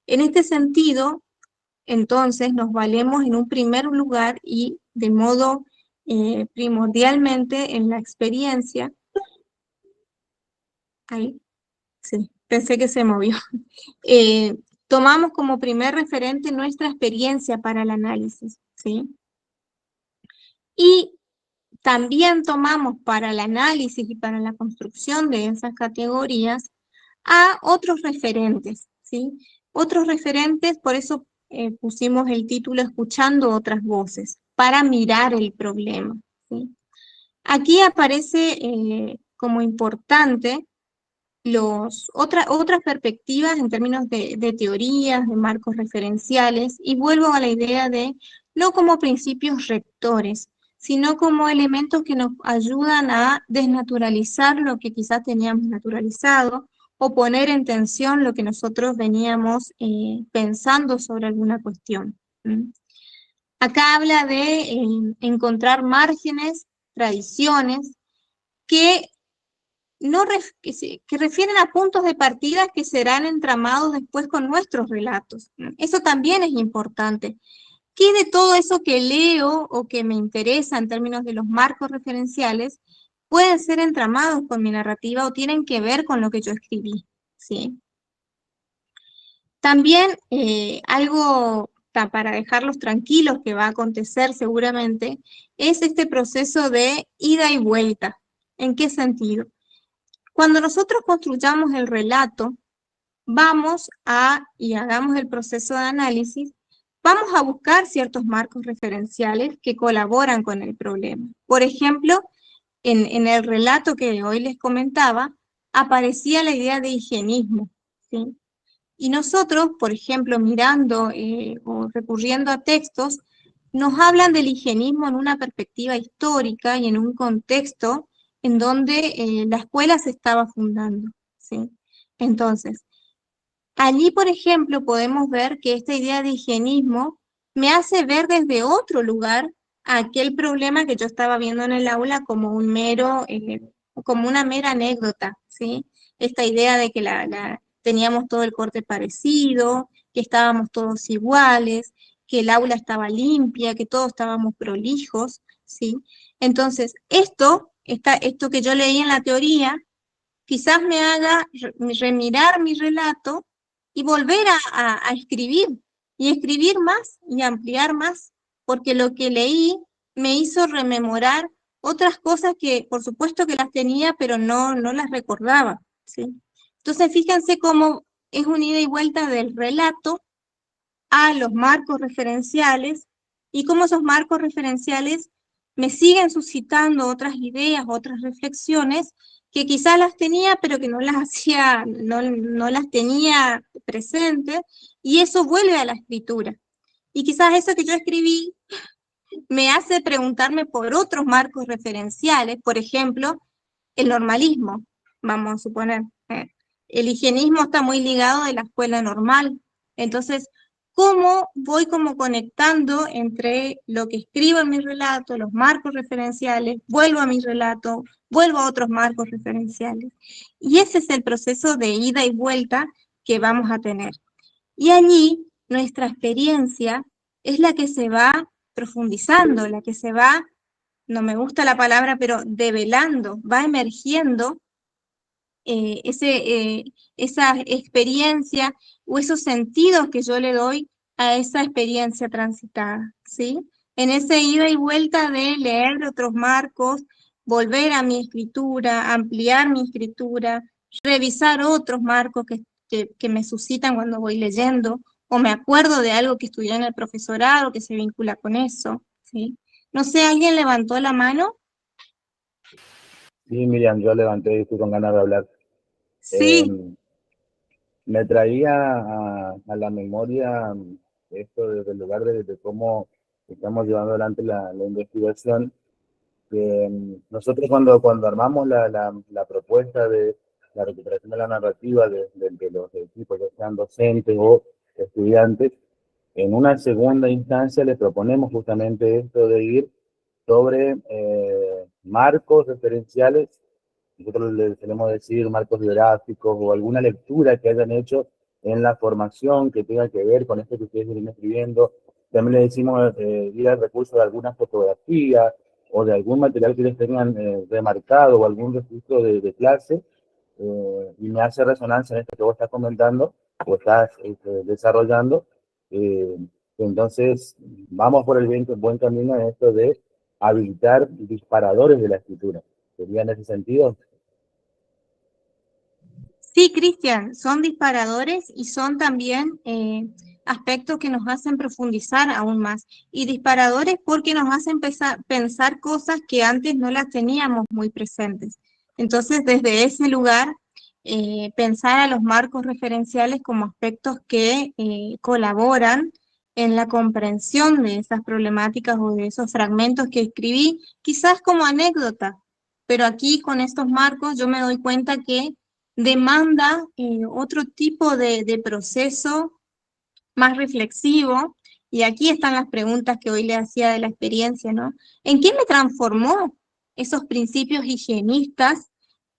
En este sentido, entonces, nos valemos en un primer lugar y de modo primordialmente en la experiencia. Ahí, sí, pensé que se movió. Tomamos como primer referente nuestra experiencia para el análisis, ¿sí? Y también tomamos para el análisis y para la construcción de esas categorías a otros referentes, ¿sí? Otros referentes, por eso pusimos el título Escuchando otras voces, para mirar el problema, ¿sí? Aquí aparece como importante otras perspectivas en términos de teorías, de marcos referenciales, y vuelvo a la idea de no como principios rectores, sino como elementos que nos ayudan a desnaturalizar lo que quizás teníamos naturalizado, o poner en tensión lo que nosotros veníamos pensando sobre alguna cuestión. Acá habla de encontrar márgenes, tradiciones, que que refieren a puntos de partida que serán entramados después con nuestros relatos. Eso también es importante. ¿Qué de todo eso que leo o que me interesa en términos de los marcos referenciales pueden ser entramados con mi narrativa o tienen que ver con lo que yo escribí? ¿Sí? También algo para dejarlos tranquilos que va a acontecer seguramente es este proceso de ida y vuelta. ¿En qué sentido? Cuando nosotros construyamos el relato, y hagamos el proceso de análisis, vamos a buscar ciertos marcos referenciales que colaboran con el problema. Por ejemplo, en el relato que hoy les comentaba, aparecía la idea de higienismo, ¿sí? Y nosotros, por ejemplo, mirando o recurriendo a textos, nos hablan del higienismo en una perspectiva histórica y en un contexto en donde la escuela se estaba fundando, ¿sí? Entonces, allí, por ejemplo, podemos ver que esta idea de higienismo me hace ver desde otro lugar aquel problema que yo estaba viendo en el aula como como una mera anécdota, ¿sí? Esta idea de que teníamos todo el corte parecido, que estábamos todos iguales, que el aula estaba limpia, que todos estábamos prolijos, ¿sí? Entonces, esto que yo leí en la teoría, quizás me haga remirar mi relato y volver a escribir, y escribir más y ampliar más, porque lo que leí me hizo rememorar otras cosas que por supuesto que las tenía, pero no las recordaba, ¿sí? Entonces fíjense cómo es un ida y vuelta del relato a los marcos referenciales, y cómo esos marcos referenciales me siguen suscitando otras ideas, otras reflexiones, que quizás las tenía, pero que no las tenía presentes, y eso vuelve a la escritura. Y quizás eso que yo escribí me hace preguntarme por otros marcos referenciales, por ejemplo, el normalismo, vamos a suponer. El higienismo está muy ligado de la escuela normal. Entonces, ¿cómo voy como conectando entre lo que escribo en mi relato, los marcos referenciales, vuelvo a mi relato, vuelvo a otros marcos referenciales? Y ese es el proceso de ida y vuelta que vamos a tener. Y allí nuestra experiencia es la que se va profundizando, la que se va, no me gusta la palabra, pero develando, va emergiendo esa experiencia o esos sentidos que yo le doy a esa experiencia transitada, ¿sí? En ese ida y vuelta de leer otros marcos, volver a mi escritura, ampliar mi escritura, revisar otros marcos que me suscitan cuando voy leyendo, o me acuerdo de algo que estudié en el profesorado que se vincula con eso, ¿sí? No sé, ¿alguien levantó la mano? Sí, Miriam, yo levanté y estoy con ganas de hablar. Sí. Me traía a la memoria esto desde el lugar de cómo estamos llevando adelante la investigación. Que nosotros cuando armamos la propuesta de la recuperación de la narrativa de los equipos, ya sean docentes o estudiantes, en una segunda instancia les proponemos justamente esto de ir sobre marcos referenciales. Nosotros le solemos decir marcos biográficos o alguna lectura que hayan hecho en la formación que tenga que ver con esto que ustedes vienen escribiendo. También le decimos ir al recurso de alguna fotografía o de algún material que les tengan remarcado o algún registro de clase, y me hace resonancia en esto que vos estás comentando o estás desarrollando. Entonces, vamos por el buen camino en esto de habilitar disparadores de la escritura. ¿Sería en ese sentido? Sí, Cristian, son disparadores y son también aspectos que nos hacen profundizar aún más. Y disparadores porque nos hacen pensar cosas que antes no las teníamos muy presentes. Entonces, desde ese lugar, pensar a los marcos referenciales como aspectos que colaboran en la comprensión de esas problemáticas o de esos fragmentos que escribí, quizás como anécdota, pero aquí con estos marcos yo me doy cuenta que demanda otro tipo de proceso más reflexivo, y aquí están las preguntas que hoy le hacía de la experiencia, ¿no? ¿En qué me transformó esos principios higienistas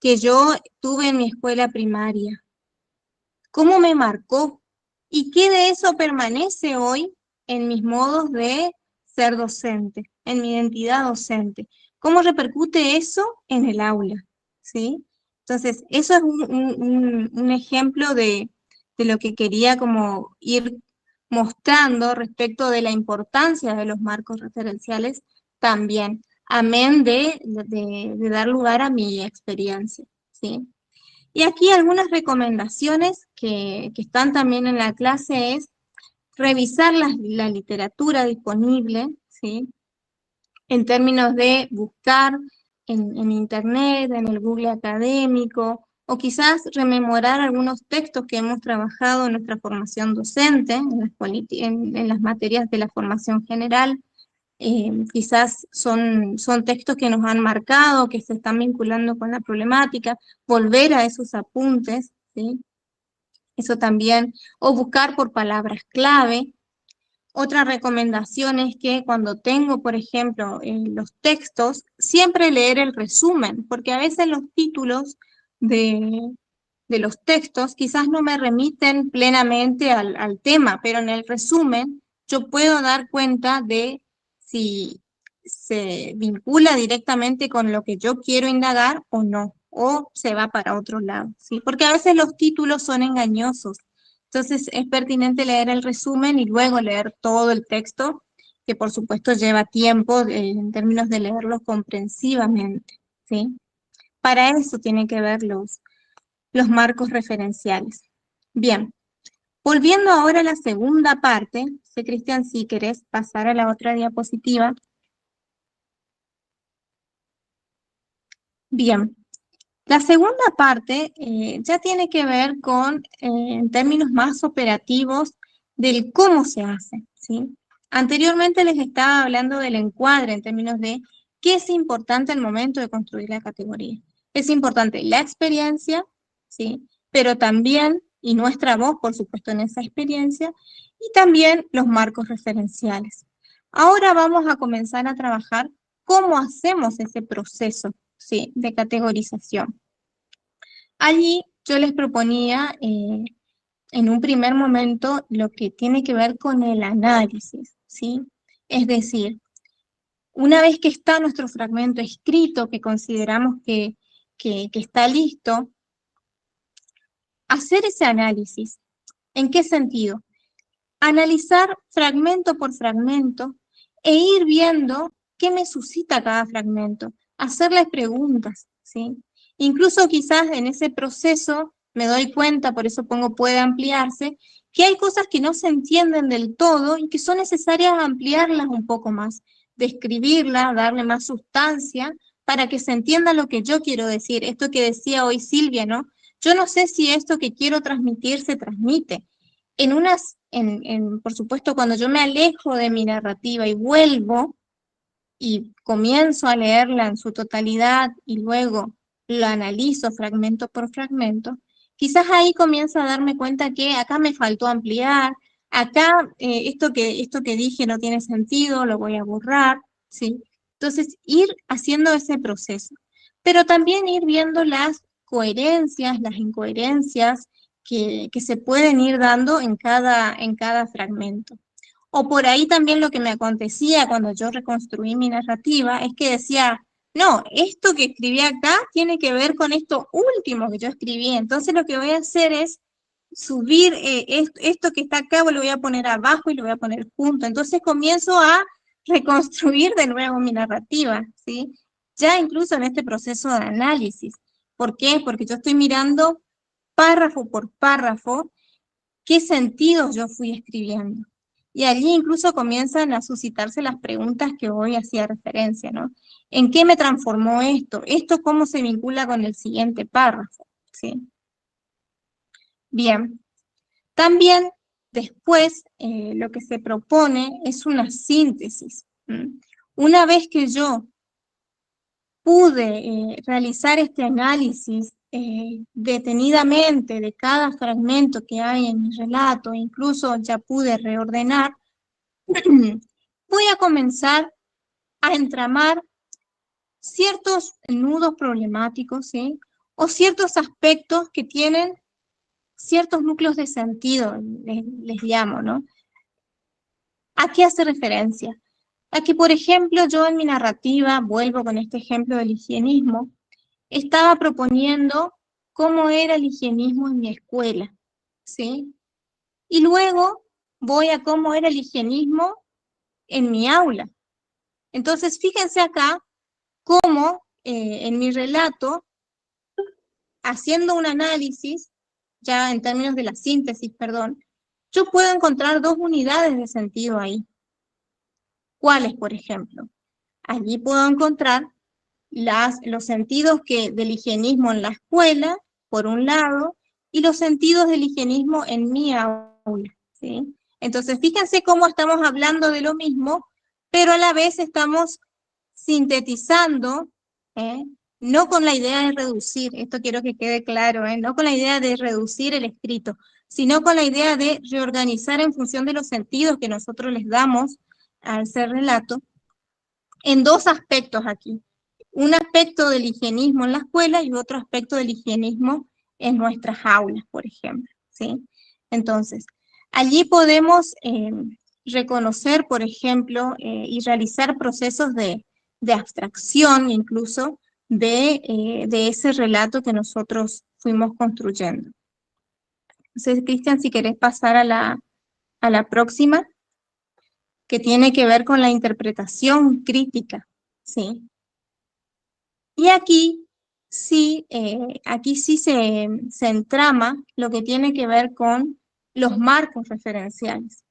que yo tuve en mi escuela primaria? ¿Cómo me marcó? ¿Y qué de eso permanece hoy en mis modos de ser docente, en mi identidad docente? ¿Cómo repercute eso en el aula? ¿Sí? Entonces, eso es un ejemplo de lo que quería como ir mostrando respecto de la importancia de los marcos referenciales también, amén de dar lugar a mi experiencia, ¿sí? Y aquí algunas recomendaciones que están también en la clase es revisar la literatura disponible, ¿sí? En términos de buscar en Internet, en el Google académico, o quizás rememorar algunos textos que hemos trabajado en nuestra formación docente, en las materias de la formación general. Quizás son textos que nos han marcado, que se están vinculando con la problemática, volver a esos apuntes, ¿sí? Eso también, o buscar por palabras clave. Otra recomendación es que cuando tengo, por ejemplo, los textos, siempre leer el resumen, porque a veces los títulos de los textos quizás no me remiten plenamente al tema, pero en el resumen yo puedo dar cuenta de si se vincula directamente con lo que yo quiero indagar o no, o se va para otro lado, ¿sí? Porque a veces los títulos son engañosos. Entonces es pertinente leer el resumen y luego leer todo el texto, que por supuesto lleva tiempo en términos de leerlo comprensivamente, ¿sí? Para eso tienen que ver los marcos referenciales. Bien, volviendo ahora a la segunda parte, sé, Cristian, si querés pasar a la otra diapositiva. Bien, la segunda parte ya tiene que ver con, en términos más operativos, del cómo se hace, ¿sí? Anteriormente les estaba hablando del encuadre en términos de qué es importante al momento de construir la categoría. Es importante la experiencia, ¿sí? Pero también, y nuestra voz, por supuesto, en esa experiencia, y también los marcos referenciales. Ahora vamos a comenzar a trabajar cómo hacemos ese proceso, ¿sí?, de categorización. Allí yo les proponía en un primer momento lo que tiene que ver con el análisis, ¿sí? Es decir, una vez que está nuestro fragmento escrito, que consideramos que está listo, hacer ese análisis. ¿En qué sentido? Analizar fragmento por fragmento e ir viendo qué me suscita cada fragmento, hacerles preguntas, ¿sí? Incluso quizás en ese proceso me doy cuenta, por eso pongo puede ampliarse, que hay cosas que no se entienden del todo y que son necesarias ampliarlas un poco más, describirlas, darle más sustancia para que se entienda lo que yo quiero decir. Esto que decía hoy Silvia, ¿no? Yo no sé si esto que quiero transmitir se transmite. Por supuesto, cuando yo me alejo de mi narrativa y vuelvo y comienzo a leerla en su totalidad y luego lo analizo fragmento por fragmento, quizás ahí comienzo a darme cuenta que acá me faltó ampliar, acá esto que dije no tiene sentido, lo voy a borrar, ¿sí? Entonces, ir haciendo ese proceso, pero también ir viendo las coherencias, las incoherencias que se pueden ir dando en cada fragmento. O por ahí también lo que me acontecía cuando yo reconstruí mi narrativa es que decía, no, esto que escribí acá tiene que ver con esto último que yo escribí, entonces lo que voy a hacer es subir esto que está acá, lo voy a poner abajo y lo voy a poner junto. Entonces comienzo a reconstruir de nuevo mi narrativa, ¿sí? Ya incluso en este proceso de análisis. ¿Por qué? Porque yo estoy mirando párrafo por párrafo qué sentidos yo fui escribiendo. Y allí incluso comienzan a suscitarse las preguntas que hoy hacía referencia, ¿no? ¿En qué me transformó esto? ¿Esto cómo se vincula con el siguiente párrafo? ¿Sí? Bien. También después lo que se propone es una síntesis. Una vez que yo pude realizar este análisis detenidamente de cada fragmento que hay en mi relato, incluso ya pude reordenar, voy a comenzar a entramar ciertos nudos problemáticos, ¿sí? O ciertos aspectos que tienen ciertos núcleos de sentido, les llamo, ¿no? ¿A qué hace referencia? A que, por ejemplo, yo en mi narrativa, vuelvo con este ejemplo del higienismo, estaba proponiendo cómo era el higienismo en mi escuela, ¿sí? Y luego voy a cómo era el higienismo en mi aula. Entonces, fíjense acá cómo en mi relato, haciendo un análisis, ya en términos de la síntesis, perdón, yo puedo encontrar dos unidades de sentido ahí. ¿Cuáles, por ejemplo? Allí puedo encontrar los sentidos del higienismo en la escuela, por un lado, y los sentidos del higienismo en mi aula, ¿sí? Entonces, fíjense cómo estamos hablando de lo mismo, pero a la vez estamos sintetizando, no con la idea de reducir, esto quiero que quede claro, no con la idea de reducir el escrito, sino con la idea de reorganizar en función de los sentidos que nosotros les damos a ese relato, en dos aspectos aquí. Un aspecto del higienismo en la escuela y otro aspecto del higienismo en nuestras aulas, por ejemplo, ¿sí? Entonces, allí podemos reconocer, por ejemplo, y realizar procesos de abstracción incluso de ese relato que nosotros fuimos construyendo. Entonces, Cristian, si querés pasar a la próxima, que tiene que ver con la interpretación crítica, ¿sí? Y aquí sí se entrama lo que tiene que ver con los marcos referenciales.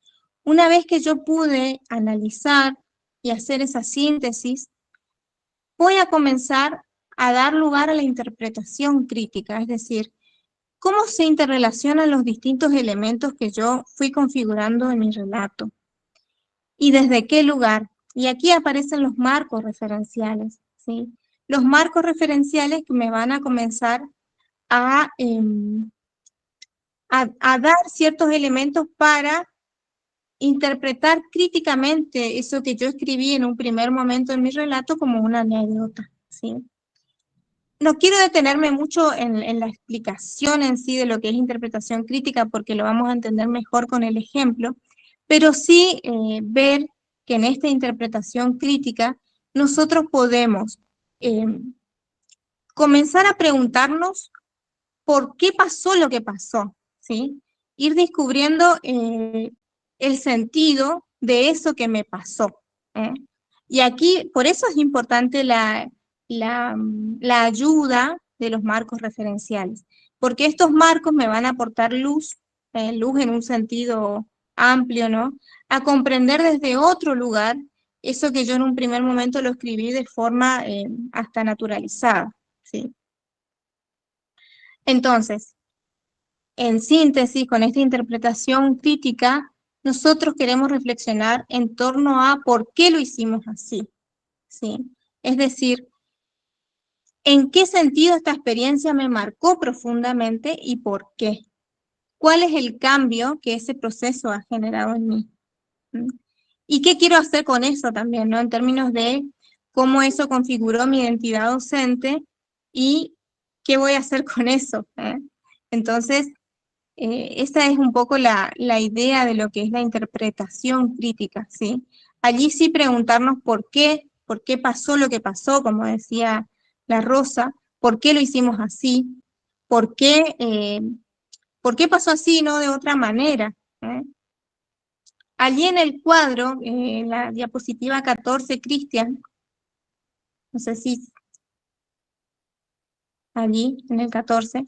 Una vez que yo pude analizar y hacer esa síntesis, voy a comenzar a dar lugar a la interpretación crítica, es decir, cómo se interrelacionan los distintos elementos que yo fui configurando en mi relato y desde qué lugar. Y aquí aparecen los marcos referenciales, ¿sí? Los marcos referenciales que me van a comenzar a dar ciertos elementos para interpretar críticamente eso que yo escribí en un primer momento en mi relato como una anécdota, ¿sí? No quiero detenerme mucho en la explicación en sí de lo que es interpretación crítica porque lo vamos a entender mejor con el ejemplo, pero sí ver que en esta interpretación crítica nosotros podemos comenzar a preguntarnos por qué pasó lo que pasó, ¿sí? Ir descubriendo el sentido de eso que me pasó. Y aquí, por eso es importante la ayuda de los marcos referenciales, porque estos marcos me van a aportar luz en un sentido amplio, ¿no? A comprender desde otro lugar eso que yo en un primer momento lo escribí de forma hasta naturalizada, ¿sí? Entonces, en síntesis, con esta interpretación crítica, nosotros queremos reflexionar en torno a por qué lo hicimos así, ¿sí? Es decir, ¿en qué sentido esta experiencia me marcó profundamente y por qué? ¿Cuál es el cambio que ese proceso ha generado en mí? ¿Y qué quiero hacer con eso también, ¿no? En términos de cómo eso configuró mi identidad docente y qué voy a hacer con eso. Entonces, esa es un poco la idea de lo que es la interpretación crítica, ¿sí? Allí sí preguntarnos por qué pasó lo que pasó, como decía la Rosa, por qué lo hicimos así, por qué pasó así, no de otra manera. Allí en el cuadro, en la diapositiva 14, Cristian, no sé si allí en el 14,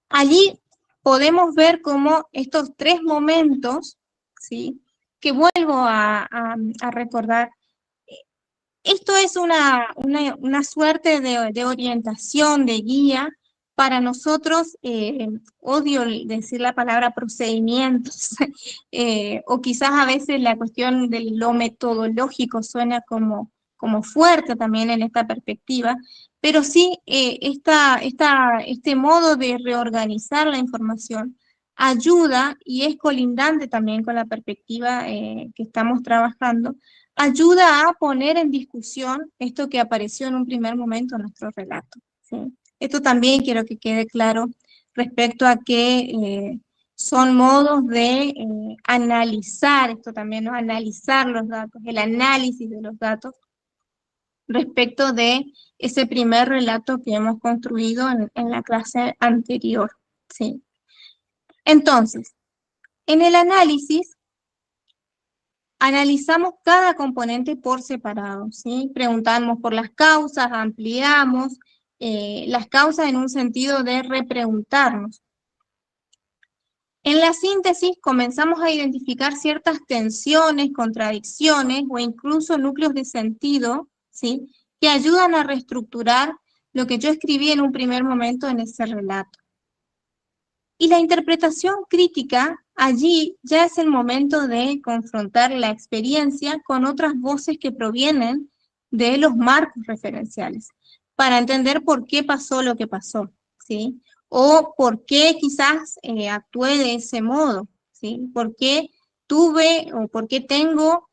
allí podemos ver cómo estos tres momentos, ¿sí?, que vuelvo a recordar, esto es una suerte de orientación, de guía para nosotros. Odio decir la palabra procedimientos, o quizás a veces la cuestión de lo metodológico suena como fuerte también en esta perspectiva, pero sí este modo de reorganizar la información ayuda, y es colindante también con la perspectiva que estamos trabajando, ayuda a poner en discusión esto que apareció en un primer momento en nuestro relato, ¿sí? Esto también quiero que quede claro respecto a que son modos de analizar esto también, ¿no? Analizar los datos, el análisis de los datos respecto de ese primer relato que hemos construido en la clase anterior, ¿sí? Entonces, en el análisis, analizamos cada componente por separado, ¿sí? Preguntamos por las causas, ampliamos las causas en un sentido de repreguntarnos. En la síntesis comenzamos a identificar ciertas tensiones, contradicciones o incluso núcleos de sentido, ¿sí?, que ayudan a reestructurar lo que yo escribí en un primer momento en ese relato. Y la interpretación crítica, allí ya es el momento de confrontar la experiencia con otras voces que provienen de los marcos referenciales, para entender por qué pasó lo que pasó, ¿sí? O por qué quizás actué de ese modo, ¿sí? ¿Por qué tuve o por qué tengo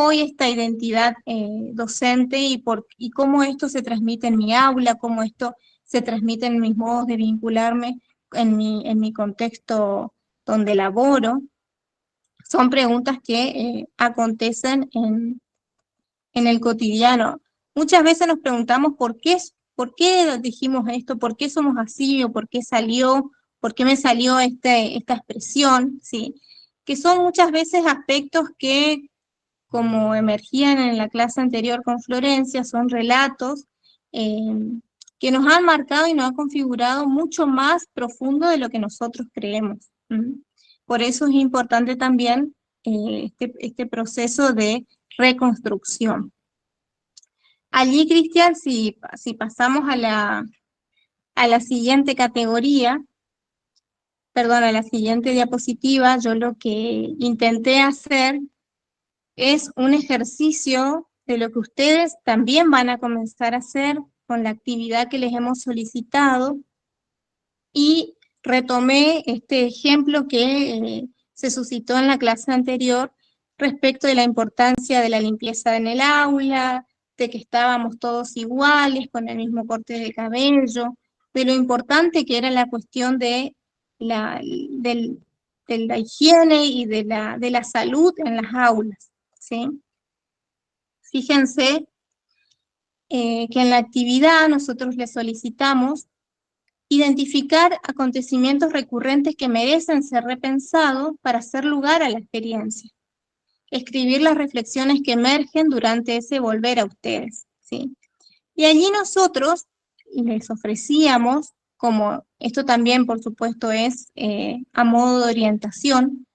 hoy esta identidad docente y cómo esto se transmite en mi aula, cómo esto se transmite en mis modos de vincularme en mi contexto donde laboro? Son preguntas que acontecen en el cotidiano. Muchas veces nos preguntamos por qué dijimos esto, por qué somos así, o por qué me salió esta expresión, ¿sí? Que son muchas veces aspectos que, como emergían en la clase anterior con Florencia, son relatos que nos han marcado y nos han configurado mucho más profundo de lo que nosotros creemos. Por eso es importante también este proceso de reconstrucción. Allí, Cristian, si pasamos a la siguiente categoría, perdón, a la siguiente diapositiva, yo lo que intenté hacer es un ejercicio de lo que ustedes también van a comenzar a hacer con la actividad que les hemos solicitado, y retomé este ejemplo que se suscitó en la clase anterior respecto de la importancia de la limpieza en el aula, de que estábamos todos iguales, con el mismo corte de cabello, de lo importante que era la cuestión de la higiene y de la salud en las aulas, ¿sí? Fíjense que en la actividad nosotros les solicitamos identificar acontecimientos recurrentes que merecen ser repensados para hacer lugar a la experiencia. Escribir las reflexiones que emergen durante ese volver a ustedes, ¿sí? Y allí nosotros les ofrecíamos, como esto también por supuesto es a modo de orientación,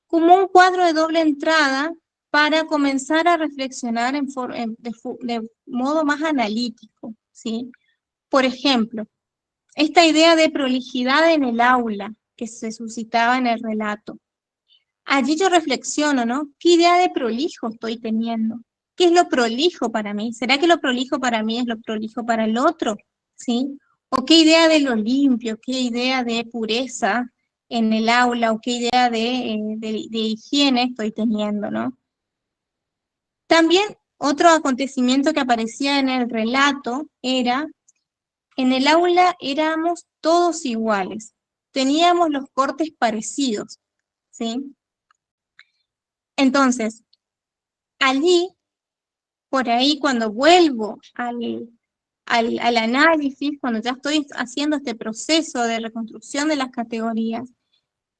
como un cuadro de doble entrada para comenzar a reflexionar de modo más analítico, ¿sí? Por ejemplo, esta idea de prolijidad en el aula que se suscitaba en el relato. Allí yo reflexiono, ¿no? ¿Qué idea de prolijo estoy teniendo? ¿Qué es lo prolijo para mí? ¿Será que lo prolijo para mí es lo prolijo para el otro? ¿Sí? ¿O qué idea de lo limpio? ¿Qué idea de pureza en el aula? ¿O qué idea de higiene estoy teniendo, ¿no? También Otro acontecimiento que aparecía en el relato era, en el aula éramos todos iguales, teníamos los cortes parecidos, ¿sí? Entonces, allí, por ahí, cuando vuelvo al análisis, cuando ya estoy haciendo este proceso de reconstrucción de las categorías,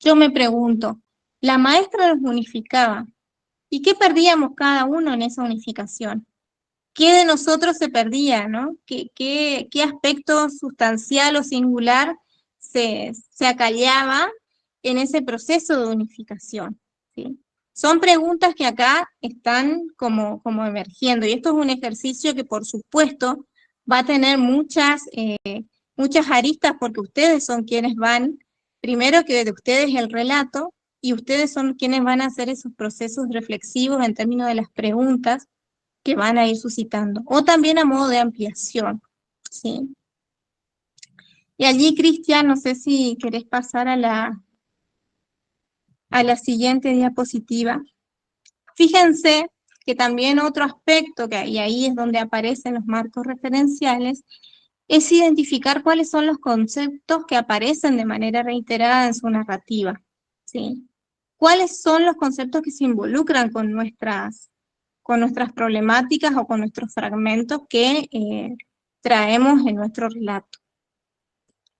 yo me pregunto, la maestra nos unificaba, ¿y qué perdíamos cada uno en esa unificación? ¿Qué de nosotros se perdía, no? ¿Qué aspecto sustancial o singular se acallaba en ese proceso de unificación? ¿Sí? Son preguntas que acá están como emergiendo, y esto es un ejercicio que por supuesto va a tener muchas aristas, porque ustedes son quienes van, primero que de ustedes el relato, y ustedes son quienes van a hacer esos procesos reflexivos en términos de las preguntas que van a ir suscitando, o también a modo de ampliación, ¿sí? Y allí, Cristian, no sé si querés pasar a la siguiente diapositiva. Fíjense que también otro aspecto, y ahí es donde aparecen los marcos referenciales, es identificar cuáles son los conceptos que aparecen de manera reiterada en su narrativa, ¿sí? ¿Cuáles son los conceptos que se involucran con nuestras problemáticas o con nuestros fragmentos que traemos en nuestro relato?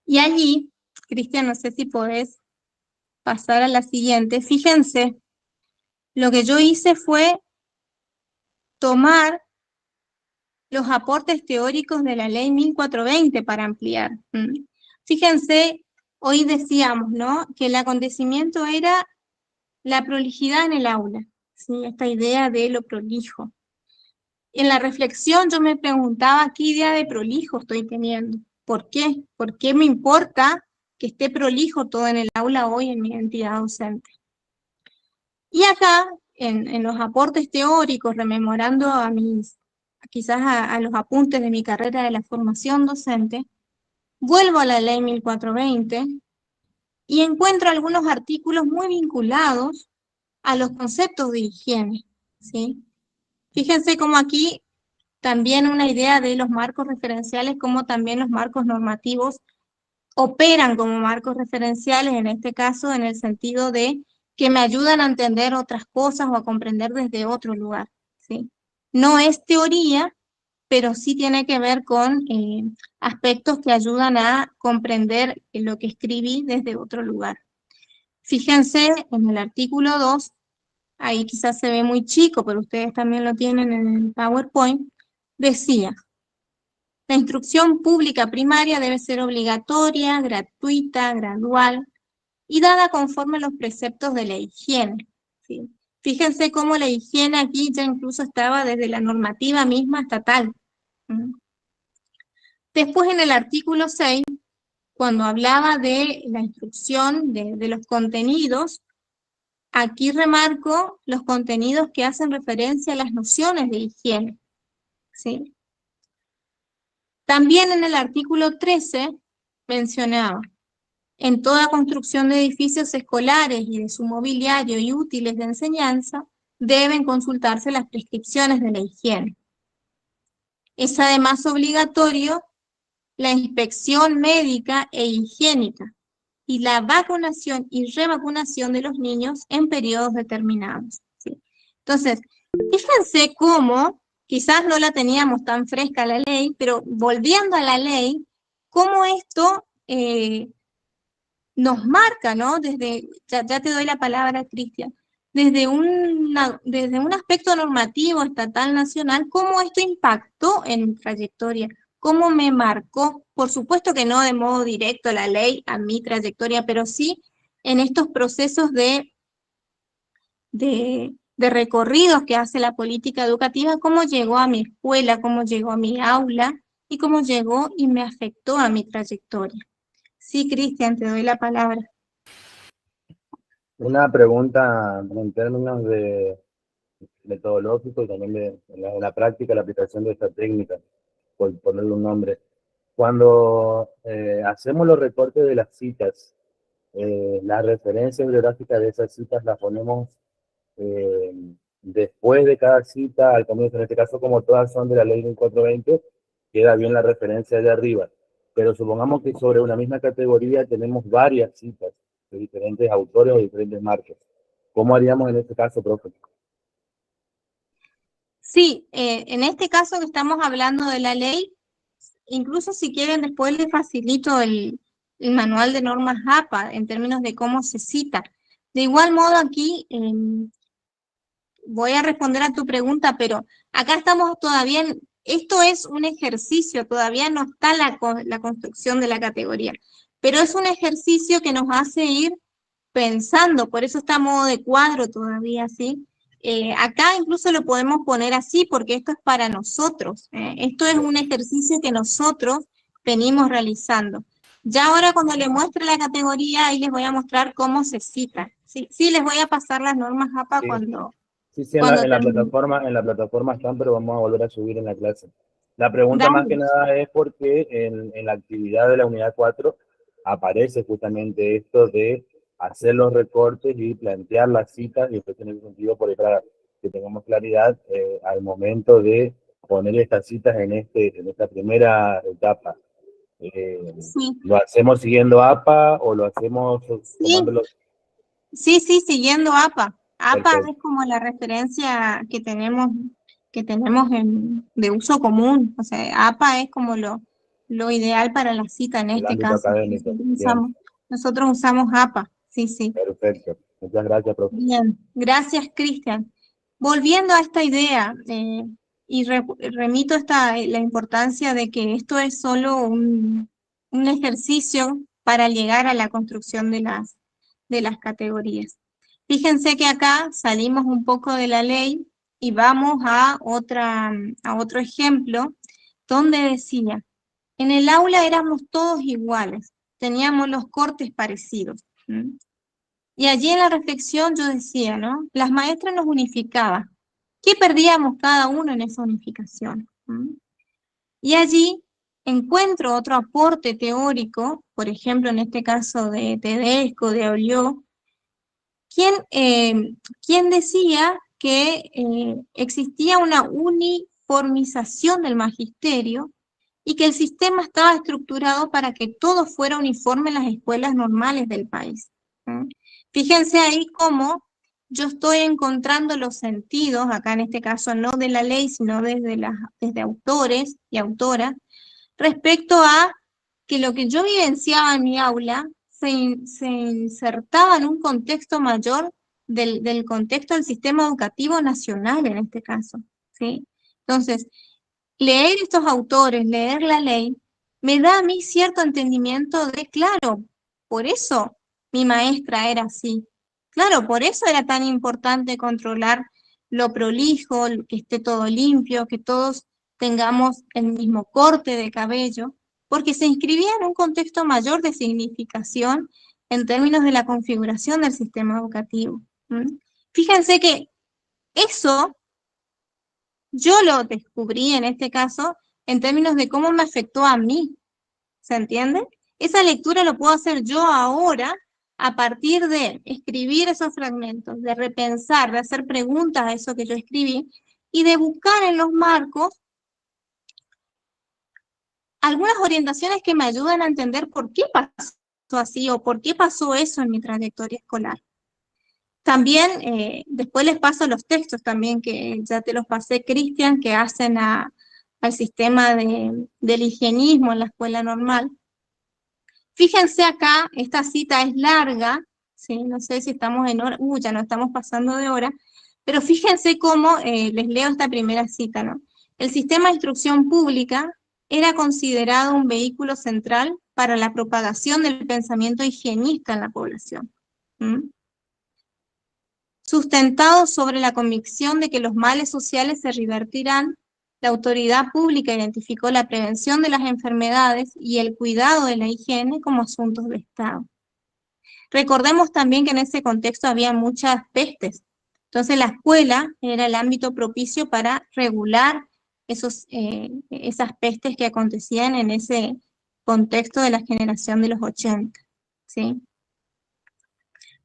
Y allí, Cristian, no sé si podés pasar a la siguiente. Fíjense, lo que yo hice fue tomar los aportes teóricos de la ley 1420 para ampliar. Fíjense, hoy decíamos, ¿no?, que el acontecimiento era la prolijidad en el aula, ¿sí? Esta idea de lo prolijo. En la reflexión yo me preguntaba qué idea de prolijo estoy teniendo. ¿Por qué? ¿Por qué me importa que esté prolijo todo en el aula hoy en mi entidad docente? Y acá, en los aportes teóricos, rememorando quizás a los apuntes de mi carrera de la formación docente, vuelvo a la ley 1420 y encuentro algunos artículos muy vinculados a los conceptos de higiene, ¿sí? Fíjense cómo aquí también una idea de los marcos referenciales, como también los marcos normativos operan como marcos referenciales, en este caso en el sentido de que me ayudan a entender otras cosas o a comprender desde otro lugar, ¿sí? No es teoría, pero sí tiene que ver con aspectos que ayudan a comprender lo que escribí desde otro lugar. Fíjense en el artículo 2, ahí quizás se ve muy chico, pero ustedes también lo tienen en el PowerPoint, decía: la instrucción pública primaria debe ser obligatoria, gratuita, gradual y dada conforme a los preceptos de la higiene, ¿sí? Fíjense cómo la higiene aquí ya incluso estaba desde la normativa misma estatal. Después, en el artículo 6, cuando hablaba de la instrucción de los contenidos, aquí remarco los contenidos que hacen referencia a las nociones de higiene, ¿sí? También en el artículo 13 mencionaba: en toda construcción de edificios escolares y de su mobiliario y útiles de enseñanza, deben consultarse las prescripciones de la higiene. Es además obligatorio la inspección médica e higiénica y la vacunación y revacunación de los niños en periodos determinados, ¿sí? Entonces, fíjense cómo, quizás no la teníamos tan fresca la ley, pero volviendo a la ley, cómo esto nos marca, ¿no? Desde, ya te doy la palabra, Cristian, desde un aspecto normativo, estatal, nacional, cómo esto impactó en mi trayectoria, cómo me marcó, por supuesto que no de modo directo la ley a mi trayectoria, pero sí en estos procesos de recorridos que hace la política educativa, cómo llegó a mi escuela, cómo llegó a mi aula y cómo llegó y me afectó a mi trayectoria. Sí, Cristian, te doy la palabra. Una pregunta en términos de metodológico y también de la práctica, la aplicación de esta técnica, por ponerle un nombre. Cuando hacemos los recortes de las citas, las referencias bibliográficas de esas citas las ponemos después de cada cita, al comienzo, en este caso, como todas son de la ley 1420, queda bien la referencia de arriba. Pero supongamos que sobre una misma categoría tenemos varias citas de diferentes autores o diferentes marcas. ¿Cómo haríamos en este caso, profe? Sí, en este caso que estamos hablando de la ley, incluso si quieren después les facilito el manual de normas APA en términos de cómo se cita. De igual modo aquí voy a responder a tu pregunta, pero acá estamos todavía, esto es un ejercicio, todavía no está la construcción de la categoría, pero es un ejercicio que nos hace ir pensando, por eso está a modo de cuadro todavía, ¿sí? Acá incluso lo podemos poner así, porque esto es para nosotros, esto es un ejercicio que nosotros venimos realizando. Ya ahora cuando le muestre la categoría, ahí les voy a mostrar cómo se cita, ¿sí? Sí, les voy a pasar las normas APA Sí. cuando... Sí, en la plataforma están, pero vamos a volver a subir en la clase. La pregunta más que nada es porque en la actividad de la unidad 4 aparece justamente esto de hacer los recortes y plantear las citas, y esto tiene sentido por ahí para que tengamos claridad al momento de poner estas citas en esta primera etapa. Sí. ¿Lo hacemos siguiendo APA o lo hacemos tomándolo? Sí, siguiendo APA. APA Perfecto. es como la referencia que tenemos de uso común. O sea, APA es como lo ideal para la cita en este ámbito caso. académico. Nosotros usamos APA, sí. Perfecto. Muchas gracias, profe. Bien, gracias, Cristian. Volviendo a esta idea, y remito la importancia de que esto es solo un ejercicio para llegar a la construcción de las categorías. Fíjense que acá salimos un poco de la ley y vamos a otro ejemplo donde decía, en el aula éramos todos iguales, teníamos los cortes parecidos. Y allí en la reflexión yo decía, ¿no? Las maestras nos unificaban. ¿Qué perdíamos cada uno en esa unificación? Y allí encuentro otro aporte teórico, por ejemplo, en este caso de Tedesco, de Olió, quien decía que existía una uniformización del magisterio y que el sistema estaba estructurado para que todo fuera uniforme en las escuelas normales del país. Fíjense ahí cómo yo estoy encontrando los sentidos, acá en este caso no de la ley, sino desde autores y autoras, respecto a que lo que yo vivenciaba en mi aula se insertaba en un contexto mayor del contexto del sistema educativo nacional en este caso, ¿sí? Entonces, leer estos autores, leer la ley, me da a mí cierto entendimiento de, claro, por eso mi maestra era así. Claro, por eso era tan importante controlar lo prolijo, que esté todo limpio, que todos tengamos el mismo corte de cabello, porque se inscribía en un contexto mayor de significación en términos de la configuración del sistema educativo. Fíjense que eso yo lo descubrí en este caso en términos de cómo me afectó a mí, ¿se entiende? Esa lectura lo puedo hacer yo ahora a partir de escribir esos fragmentos, de repensar, de hacer preguntas a eso que yo escribí y de buscar en los marcos algunas orientaciones que me ayudan a entender por qué pasó así o por qué pasó eso en mi trayectoria escolar. También, después les paso los textos también, que ya te los pasé, Cristian, que hacen al sistema del higienismo en la escuela normal. Fíjense acá, esta cita es larga, ¿sí? No sé si estamos en hora, ya no estamos pasando de hora, pero fíjense cómo les leo esta primera cita, ¿no? El sistema de instrucción pública era considerado un vehículo central para la propagación del pensamiento higienista en la población. Sustentado sobre la convicción de que los males sociales se revertirán, la autoridad pública identificó la prevención de las enfermedades y el cuidado de la higiene como asuntos de Estado. Recordemos también que en ese contexto había muchas pestes, entonces la escuela era el ámbito propicio para regular esas pestes que acontecían en ese contexto de la generación de los 80, ¿sí?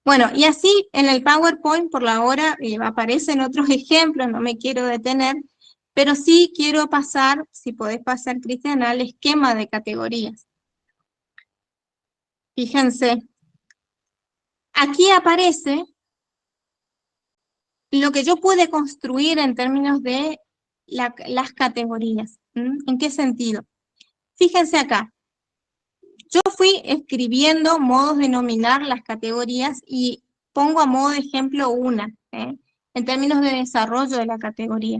Bueno, y así en el PowerPoint por la hora aparecen otros ejemplos, no me quiero detener, pero sí quiero pasar, si podés pasar, Cristian, al esquema de categorías. Fíjense, aquí aparece lo que yo pude construir en términos de las categorías. ¿En qué sentido? Fíjense acá. Yo fui escribiendo modos de nominar las categorías y pongo a modo de ejemplo una, en términos de desarrollo de la categoría.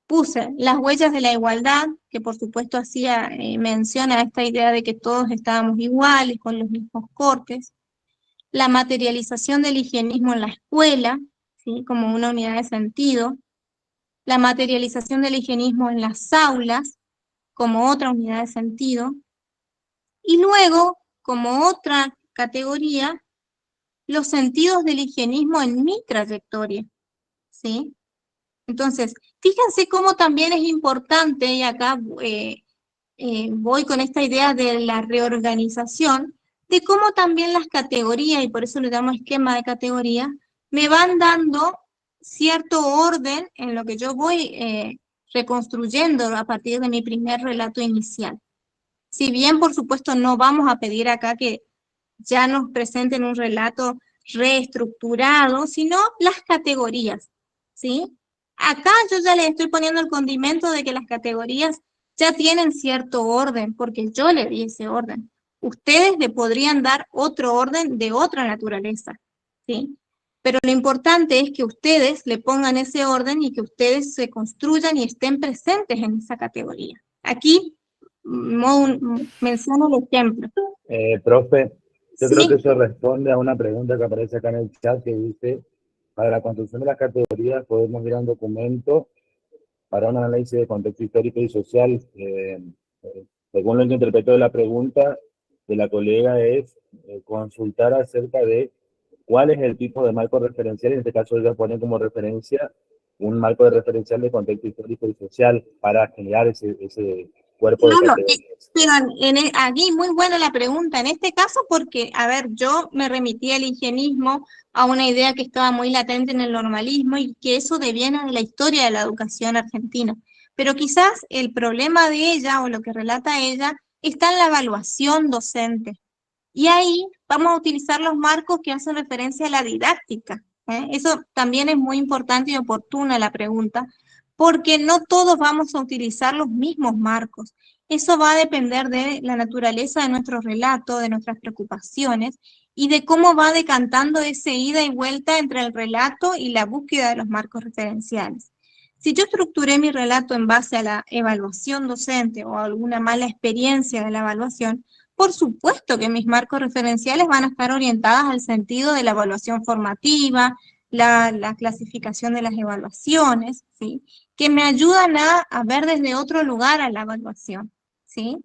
Puse las huellas de la igualdad, que por supuesto hacía mención a esta idea de que todos estábamos iguales, con los mismos cortes. La materialización del higienismo en la escuela, ¿sí?, como una unidad de sentido. La materialización del higienismo en las aulas, como otra unidad de sentido. Y luego, como otra categoría, los sentidos del higienismo en mi trayectoria, ¿sí? Entonces, fíjense cómo también es importante, y acá voy con esta idea de la reorganización, de cómo también las categorías, y por eso le damos esquema de categoría, me van dando cierto orden en lo que yo voy reconstruyendo a partir de mi primer relato inicial. Si bien, por supuesto, no vamos a pedir acá que ya nos presenten un relato reestructurado, sino las categorías, ¿sí? Acá yo ya le estoy poniendo el condimento de que las categorías ya tienen cierto orden, porque yo le di ese orden. Ustedes le podrían dar otro orden de otra naturaleza, ¿sí? Pero lo importante es que ustedes le pongan ese orden y que ustedes se construyan y estén presentes en esa categoría. Aquí menciono el ejemplo. Profe, yo ¿Sí? creo que eso responde a una pregunta que aparece acá en el chat que dice, para la construcción de las categorías podemos ir a un documento para un análisis de contexto histórico y social. Según lo que interpretó de la pregunta de la colega es consultar acerca de cuál es el tipo de marco referencial, en este caso ella pone como referencia un marco de referencial de contexto histórico y social para generar ese cuerpo de categorías. Pero aquí muy buena la pregunta, en este caso porque, a ver, yo me remití al higienismo a una idea que estaba muy latente en el normalismo y que eso deviene de la historia de la educación argentina. Pero quizás el problema de ella o lo que relata ella está en la evaluación docente. Y ahí vamos a utilizar los marcos que hacen referencia a la didáctica. Eso también es muy importante y oportuna la pregunta, porque no todos vamos a utilizar los mismos marcos. Eso va a depender de la naturaleza de nuestro relato, de nuestras preocupaciones y de cómo va decantando ese ida y vuelta entre el relato y la búsqueda de los marcos referenciales. Si yo estructuré mi relato en base a la evaluación docente o alguna mala experiencia de la evaluación, por supuesto que mis marcos referenciales van a estar orientados al sentido de la evaluación formativa, la clasificación de las evaluaciones, ¿sí?, que me ayudan a ver desde otro lugar a la evaluación, ¿sí?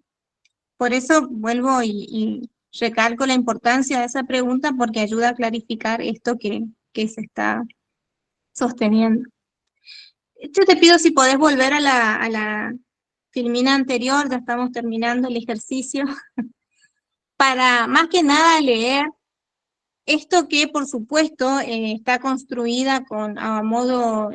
Por eso vuelvo y recalco la importancia de esa pregunta porque ayuda a clarificar esto que se está sosteniendo. Yo te pido si podés volver a la filmina anterior, ya estamos terminando el ejercicio, para más que nada leer esto que por supuesto está construida a modo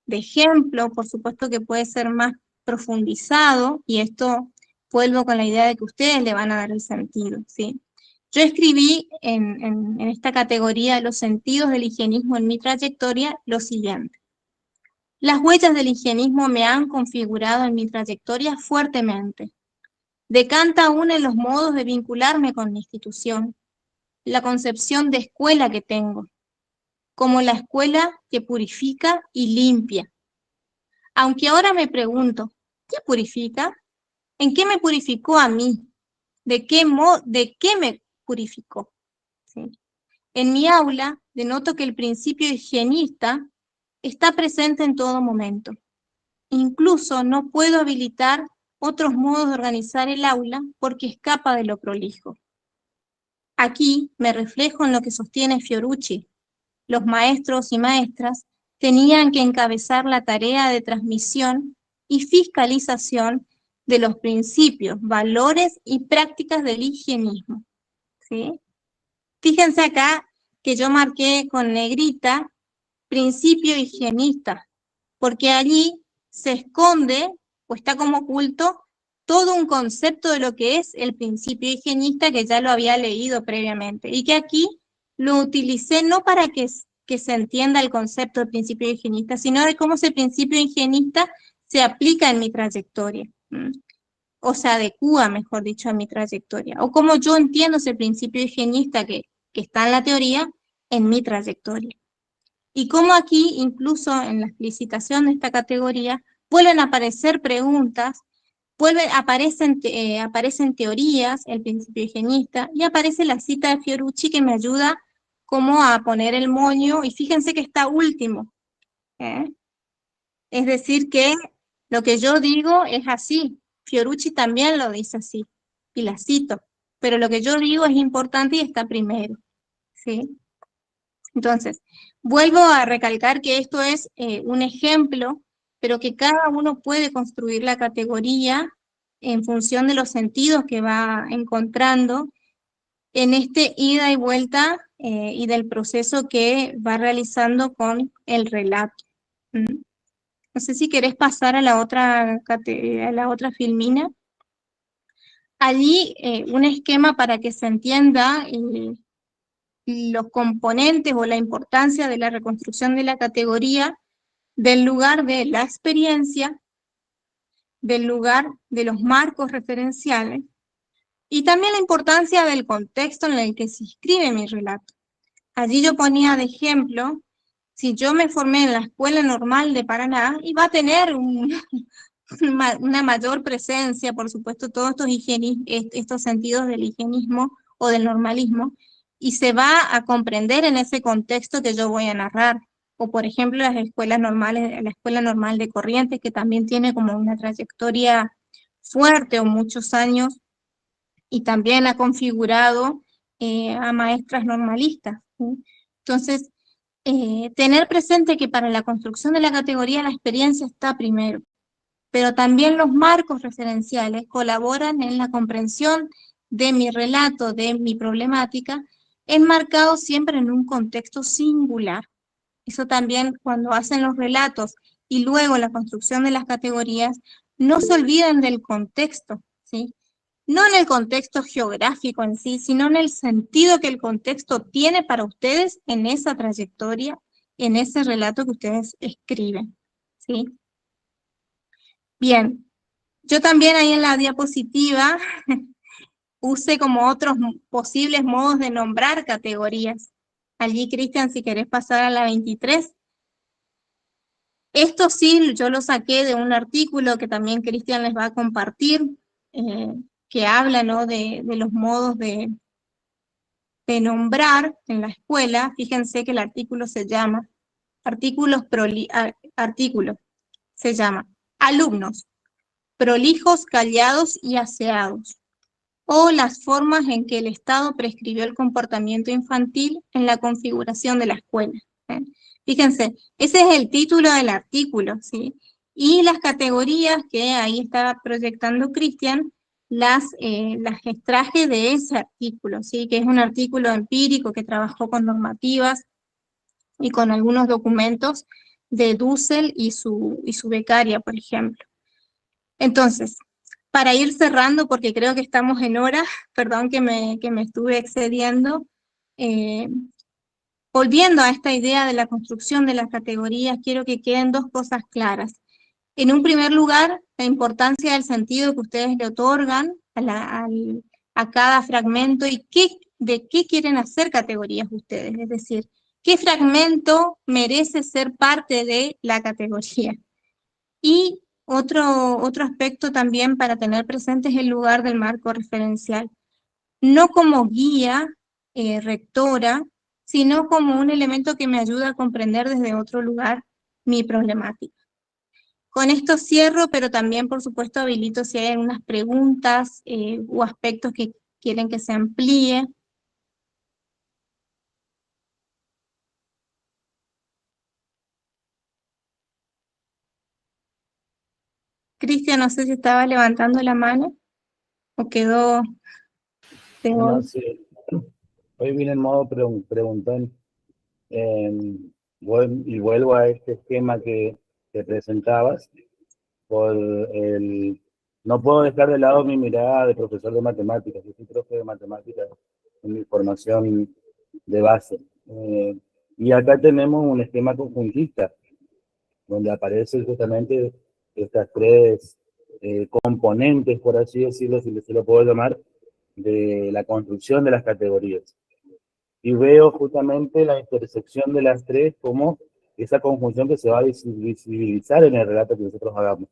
de ejemplo, por supuesto que puede ser más profundizado, y esto vuelvo con la idea de que ustedes le van a dar el sentido, ¿sí? Yo escribí en esta categoría de los sentidos del higienismo en mi trayectoria lo siguiente. Las huellas del higienismo me han configurado en mi trayectoria fuertemente. Decanta aún en los modos de vincularme con mi institución, la concepción de escuela que tengo, como la escuela que purifica y limpia. Aunque ahora me pregunto, ¿qué purifica? ¿En qué me purificó a mí? ¿De qué me purificó? ¿Sí? En mi aula denoto que el principio higienista está presente en todo momento. Incluso no puedo habilitar otros modos de organizar el aula porque escapa de lo prolijo. Aquí me reflejo en lo que sostiene Fiorucci. Los maestros y maestras tenían que encabezar la tarea de transmisión y fiscalización de los principios, valores y prácticas del higienismo, ¿sí? Fíjense acá que yo marqué con negrita, principio higienista, porque allí se esconde, o está como oculto, todo un concepto de lo que es el principio higienista que ya lo había leído previamente, y que aquí lo utilicé no para que se entienda el concepto del principio higienista, sino de cómo ese principio higienista se aplica en mi trayectoria, o se adecúa, mejor dicho, a mi trayectoria, o cómo yo entiendo ese principio higienista que está en la teoría en mi trayectoria. Y cómo aquí, incluso en la explicitación de esta categoría, vuelven a aparecer preguntas, aparecen teorías, el principio higienista, y aparece la cita de Fiorucci que me ayuda como a poner el moño, y fíjense que está último. Es decir, que lo que yo digo es así. Fiorucci también lo dice así, y la cito, pero lo que yo digo es importante y está primero, ¿sí? Entonces, vuelvo a recalcar que esto es un ejemplo, pero que cada uno puede construir la categoría en función de los sentidos que va encontrando en este ida y vuelta y del proceso que va realizando con el relato. No sé si querés pasar a la otra filmina. Allí un esquema para que se entienda los componentes o la importancia de la reconstrucción de la categoría del lugar de la experiencia, del lugar de los marcos referenciales y también la importancia del contexto en el que se inscribe mi relato. Allí yo ponía de ejemplo, si yo me formé en la Escuela Normal de Paraná, iba a tener una mayor presencia, por supuesto, todos estos sentidos del higienismo o del normalismo, y se va a comprender en ese contexto que yo voy a narrar. O por ejemplo las escuelas normales, la Escuela Normal de Corrientes, que también tiene como una trayectoria fuerte o muchos años, y también ha configurado a maestras normalistas, ¿sí? Entonces, tener presente que para la construcción de la categoría la experiencia está primero, pero también los marcos referenciales colaboran en la comprensión de mi relato, de mi problemática, enmarcado siempre en un contexto singular. Eso también cuando hacen los relatos y luego la construcción de las categorías, no se olviden del contexto, ¿sí? No en el contexto geográfico en sí, sino en el sentido que el contexto tiene para ustedes en esa trayectoria, en ese relato que ustedes escriben, ¿sí? Bien, yo también ahí en la diapositiva puse como otros posibles modos de nombrar categorías. Allí, Cristian, si querés pasar a la 23. Esto sí, yo lo saqué de un artículo que también Cristian les va a compartir, que habla, ¿no?, de los modos de nombrar en la escuela. Fíjense que el artículo se llama, se llama alumnos, prolijos, callados y aseados, o las formas en que el Estado prescribió el comportamiento infantil en la configuración de la escuela. Fíjense, ese es el título del artículo, ¿sí? Y las categorías que ahí estaba proyectando Cristian, las extraje de ese artículo, ¿sí? Que es un artículo empírico que trabajó con normativas y con algunos documentos de Dussel y su becaria, por ejemplo. Entonces, para ir cerrando, porque creo que estamos en hora, perdón que me estuve excediendo, volviendo a esta idea de la construcción de las categorías, quiero que queden dos cosas claras. En un primer lugar, la importancia del sentido que ustedes le otorgan a cada fragmento y de qué quieren hacer categorías ustedes, es decir, qué fragmento merece ser parte de la categoría. Y otro aspecto también para tener presente es el lugar del marco referencial, no como guía rectora, sino como un elemento que me ayuda a comprender desde otro lugar mi problemática. Con esto cierro, pero también, por supuesto, habilito si hay algunas preguntas o aspectos que quieren que se amplíe. Cristian, no sé si estaba levantando la mano o quedó... No, sí. Hoy vine en modo preguntón, y vuelvo a este esquema que presentabas, no puedo dejar de lado mi mirada de profesor de matemáticas. Yo soy profe de matemáticas en mi formación de base. Y acá tenemos un esquema conjuntista, donde aparecen justamente estas tres componentes, por así decirlo, si se lo puedo llamar, de la construcción de las categorías. Y veo justamente la intersección de las tres como esa conjunción que se va a visibilizar en el relato que nosotros hagamos,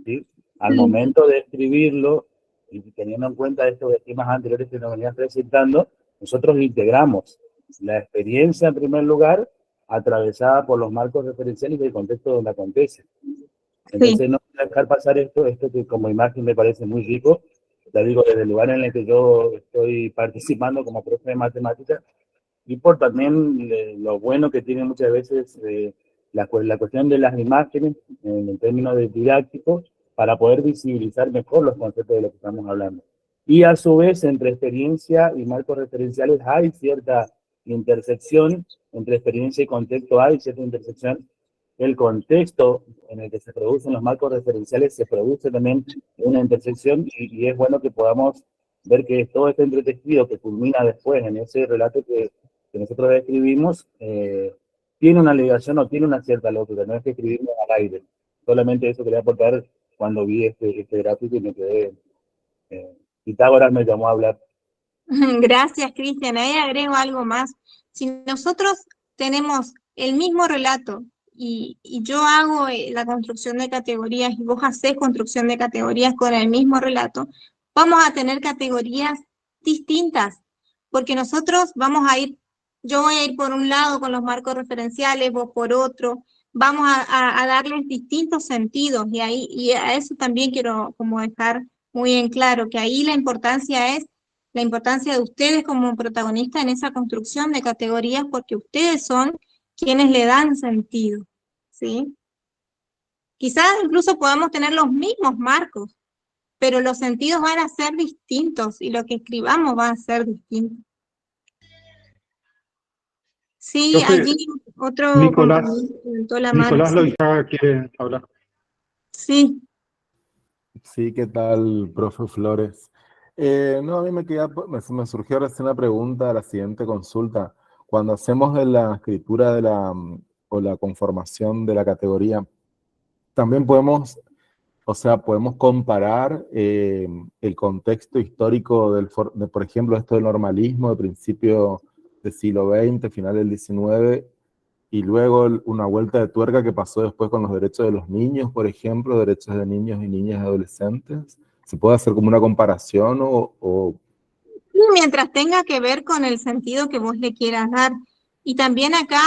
¿sí? Al momento de escribirlo, y teniendo en cuenta estos esquemas anteriores que nos venían presentando, nosotros integramos la experiencia en primer lugar, atravesada por los marcos referenciales del contexto donde acontece. Entonces no voy a dejar pasar esto que como imagen me parece muy rico, la digo desde el lugar en el que yo estoy participando como profe de matemáticas, y por también lo bueno que tiene muchas veces la cuestión de las imágenes en términos de didácticos, para poder visibilizar mejor los conceptos de lo que estamos hablando. Y a su vez, entre experiencia y marcos referenciales hay cierta intersección, entre experiencia y contexto hay cierta intersección. El contexto en el que se producen los marcos referenciales se produce también una intersección, y es bueno que podamos ver que todo este entretejido que culmina después en ese relato que nosotros escribimos, tiene una ligación o tiene una cierta lógica, no es que escribimos al aire. Solamente eso quería aportar cuando vi este gráfico y me quedé. Pitágoras me llamó a hablar. Gracias, Cristian. Ahí agrego algo más. Si nosotros tenemos el mismo relato y yo hago la construcción de categorías y vos hacés construcción de categorías con el mismo relato, vamos a tener categorías distintas, porque nosotros yo voy a ir por un lado con los marcos referenciales, vos por otro, vamos a darles distintos sentidos, y a eso también quiero como dejar muy en claro, que ahí la importancia de ustedes como protagonistas en esa construcción de categorías, porque ustedes son quienes le dan sentido, ¿sí? Quizás incluso podamos tener los mismos marcos, pero los sentidos van a ser distintos y lo que escribamos va a ser distinto. Sí, Profe, allí otro Nicolás levantó la mano. Loizaga quiere hablar. Sí. Sí, ¿qué tal, profe Flores? No, a mí me surgió recién una pregunta, la siguiente consulta. Cuando hacemos de la escritura o la conformación de la categoría, también podemos comparar el contexto histórico por ejemplo, esto del normalismo de principio del siglo XX, final del XIX, y luego una vuelta de tuerca que pasó después con los derechos de los niños, por ejemplo, derechos de niños y niñas y adolescentes. ¿Se puede hacer como una comparación Mientras tenga que ver con el sentido que vos le quieras dar. Y también acá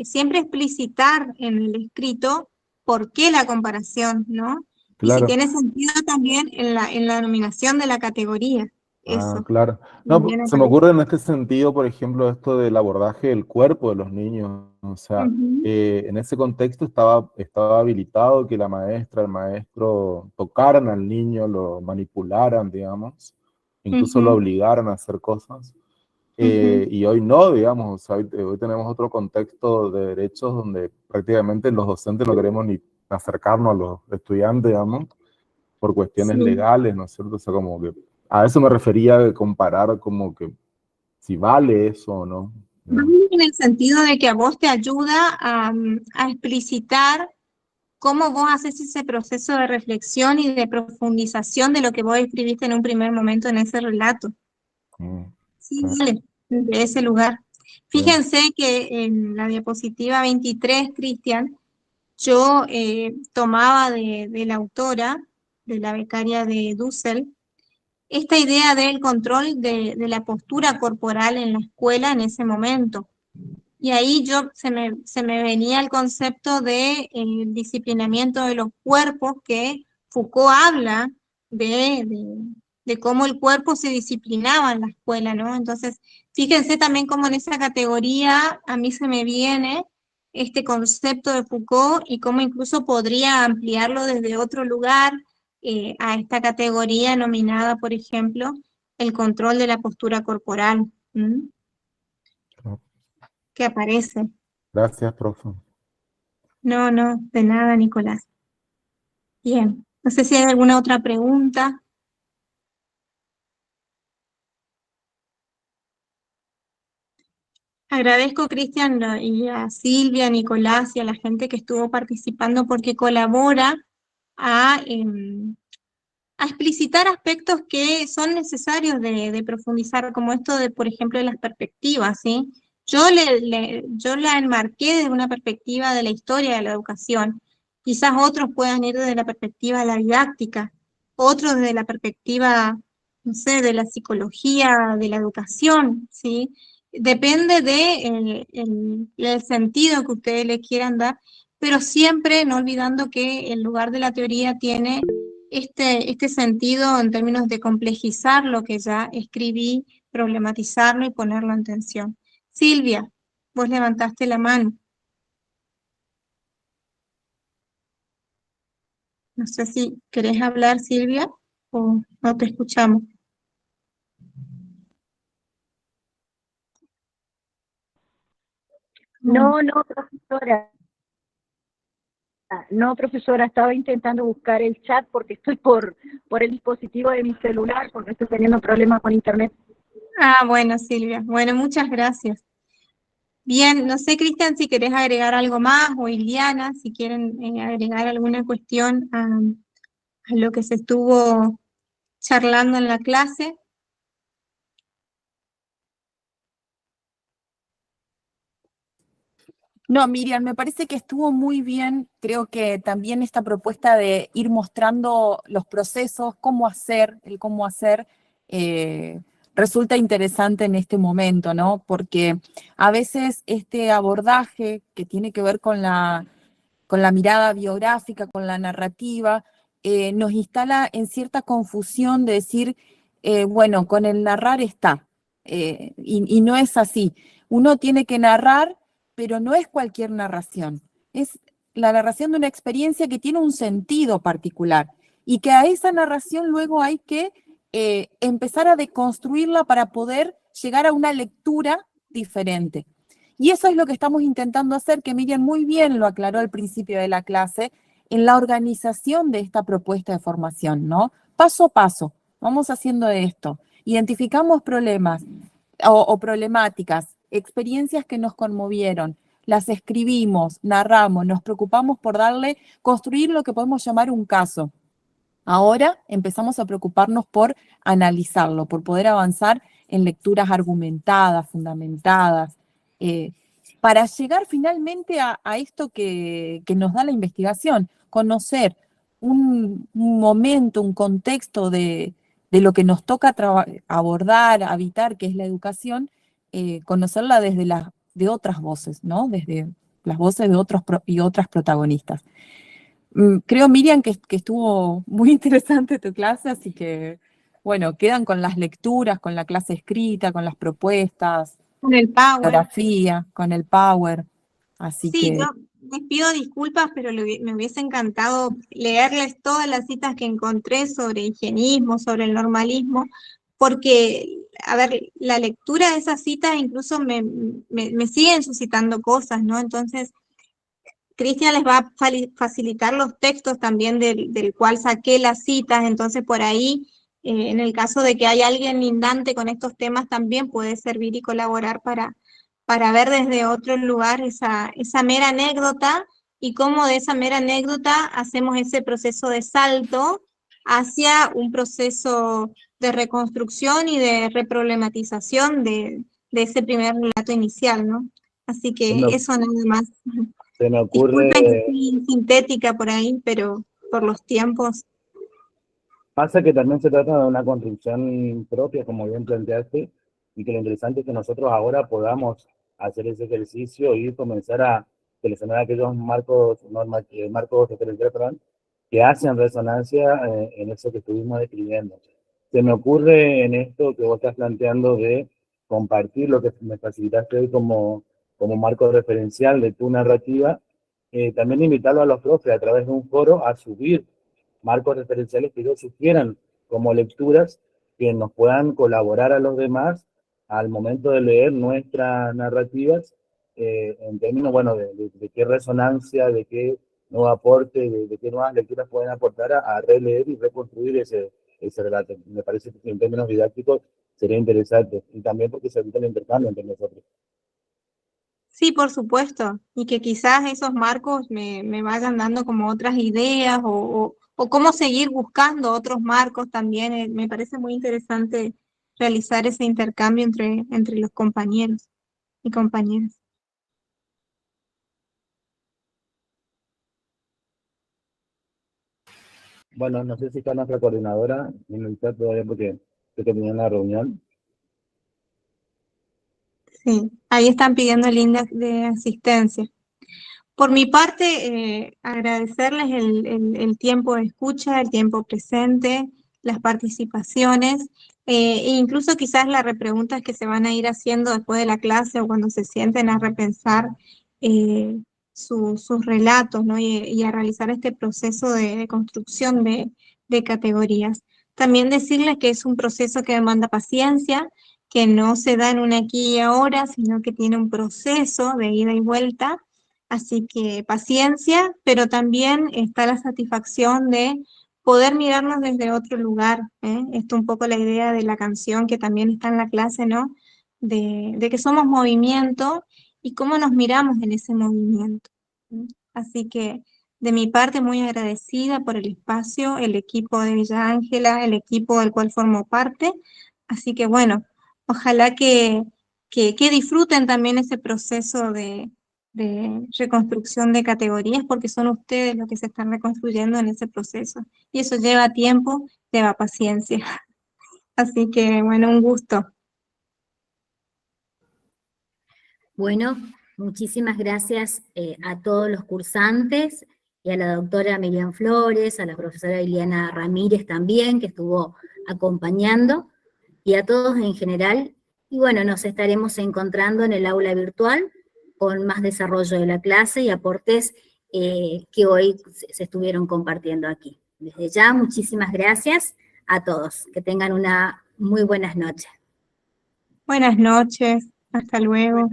siempre explicitar en el escrito por qué la comparación, ¿no? Claro. Y si tiene sentido también en la denominación de la categoría. Eso. Claro. No, se me ocurre en este sentido, por ejemplo, esto del abordaje del cuerpo de los niños. O sea, en ese contexto estaba habilitado que la maestra, el maestro tocaran al niño, lo manipularan, digamos, incluso lo obligaran a hacer cosas. Y hoy no, digamos, o sea, hoy tenemos otro contexto de derechos donde prácticamente los docentes no queremos ni acercarnos a los estudiantes, digamos, por cuestiones legales, ¿no es cierto? O sea, como que a eso me refería de comparar como que si vale eso o no. En el sentido de que a vos te ayuda a explicitar cómo vos haces ese proceso de reflexión y de profundización de lo que vos escribiste en un primer momento en ese relato. Sí, vale, de ese lugar. Fíjense que en la diapositiva 23, Cristian, yo tomaba de la autora, de la becaria de Dussel, esta idea del control de la postura corporal en la escuela en ese momento. Y ahí se me venía el concepto de disciplinamiento de los cuerpos, que Foucault habla de cómo el cuerpo se disciplinaba en la escuela, ¿no? Entonces, fíjense también cómo en esa categoría a mí se me viene este concepto de Foucault y cómo incluso podría ampliarlo desde otro lugar a esta categoría nominada, por ejemplo, el control de la postura corporal. que aparece. Gracias, profe. No, de nada, Nicolás. Bien, no sé si hay alguna otra pregunta. Agradezco, Cristian, y a Silvia, a Nicolás y a la gente que estuvo participando porque colabora a explicitar aspectos que son necesarios de profundizar, como esto de, por ejemplo, de las perspectivas, ¿sí? Yo la enmarqué desde una perspectiva de la historia de la educación. Quizás otros puedan ir desde la perspectiva de la didáctica, otros desde la perspectiva, no sé, de la psicología, de la educación, ¿sí? Depende de el sentido que ustedes le quieran dar, pero siempre no olvidando que el lugar de la teoría tiene este sentido en términos de complejizar lo que ya escribí, problematizarlo y ponerlo en tensión. Silvia, vos levantaste la mano. No sé si querés hablar, Silvia, o no te escuchamos. No, profesora. No, profesora, estaba intentando buscar el chat porque estoy por el dispositivo de mi celular, porque estoy teniendo problemas con internet. Ah, bueno, Silvia. Bueno, muchas gracias. Bien, no sé, Cristian, si querés agregar algo más, o Iliana, si quieren agregar alguna cuestión a lo que se estuvo charlando en la clase. No, Miriam, me parece que estuvo muy bien. Creo que también esta propuesta de ir mostrando los procesos, el cómo hacer, resulta interesante en este momento, ¿no? Porque a veces este abordaje que tiene que ver con la mirada biográfica, con la narrativa, nos instala en cierta confusión de decir, bueno, con el narrar está, y no es así. Uno tiene que narrar, pero no es cualquier narración, es la narración de una experiencia que tiene un sentido particular y que a esa narración luego hay que empezar a deconstruirla para poder llegar a una lectura diferente. Y eso es lo que estamos intentando hacer, que Miriam muy bien lo aclaró al principio de la clase, en la organización de esta propuesta de formación, ¿no? Paso a paso, vamos haciendo esto. Identificamos problemas o problemáticas, experiencias que nos conmovieron, las escribimos, narramos, nos preocupamos por construir lo que podemos llamar un caso. Ahora empezamos a preocuparnos por analizarlo, por poder avanzar en lecturas argumentadas, fundamentadas, para llegar finalmente a esto que nos da la investigación, conocer un momento, un contexto de lo que nos toca abordar, habitar, que es la educación, conocerla desde de otras voces, ¿no? Desde las voces de otros y otras protagonistas. Creo, Miriam, que estuvo muy interesante tu clase, así que, bueno, quedan con las lecturas, con la clase escrita, con las propuestas, Con el Power. Geografía, con el Power, así Sí, que... yo les pido disculpas, pero me hubiese encantado leerles todas las citas que encontré sobre higienismo, sobre el normalismo, porque, a ver, la lectura de esas citas incluso me siguen suscitando cosas, ¿no? Entonces, Cristian les va a facilitar los textos también del cual saqué las citas, entonces por ahí, en el caso de que haya alguien lindante con estos temas, también puede servir y colaborar para ver desde otro lugar esa mera anécdota y cómo de esa mera anécdota hacemos ese proceso de salto hacia un proceso de reconstrucción y de reproblematización de ese primer relato inicial, ¿no? Así que eso nada más. Se me ocurre... Disculpen que estoy sintética por ahí, pero por los tiempos. Pasa que también se trata de una construcción propia, como bien planteaste, y que lo interesante es que nosotros ahora podamos hacer ese ejercicio y comenzar a seleccionar aquellos marcos referenciales, perdón, que hacen resonancia en eso que estuvimos describiendo. Se me ocurre en esto que vos estás planteando de compartir lo que me facilitaste hoy como marco referencial de tu narrativa, también invitarlo a los profes a través de un foro a subir marcos referenciales que ellos sugieran como lecturas que nos puedan colaborar a los demás al momento de leer nuestras narrativas en términos, bueno, de qué resonancia, de qué nuevo aporte, de qué nuevas lecturas pueden aportar a releer y reconstruir ese relato. Me parece que en términos didácticos sería interesante, y también porque se evita el intercambio entre nosotros. Sí, por supuesto, y que quizás esos marcos me vayan dando como otras ideas o cómo seguir buscando otros marcos también. Me parece muy interesante realizar ese intercambio entre los compañeros y compañeras. Bueno, no sé si está nuestra coordinadora en el chat todavía porque tenía una reunión. Sí, ahí están pidiendo el índice de asistencia. Por mi parte, agradecerles el tiempo de escucha, el tiempo presente, las participaciones, e incluso quizás las repreguntas que se van a ir haciendo después de la clase o cuando se sienten a repensar sus relatos, ¿no? y a realizar este proceso de construcción de categorías. También decirles que es un proceso que demanda paciencia, que no se da en un aquí y ahora, sino que tiene un proceso de ida y vuelta. Así que paciencia, pero también está la satisfacción de poder mirarnos desde otro lugar, ¿eh? Esto un poco la idea de la canción que también está en la clase, ¿no? De que somos movimiento y cómo nos miramos en ese movimiento. Así que de mi parte muy agradecida por el espacio, el equipo de Villa Ángela, el equipo del cual formo parte. Así que bueno, ojalá que disfruten también ese proceso de reconstrucción de categorías, porque son ustedes los que se están reconstruyendo en ese proceso. Y eso lleva tiempo, lleva paciencia. Así que, bueno, un gusto. Bueno, muchísimas gracias a todos los cursantes y a la doctora Miriam Flores, a la profesora Iliana Ramírez también, que estuvo acompañando, y a todos en general. Y bueno, nos estaremos encontrando en el aula virtual con más desarrollo de la clase y aportes que hoy se estuvieron compartiendo aquí. Desde ya, muchísimas gracias a todos. Que tengan una muy buenas noches. Buenas noches. Hasta luego.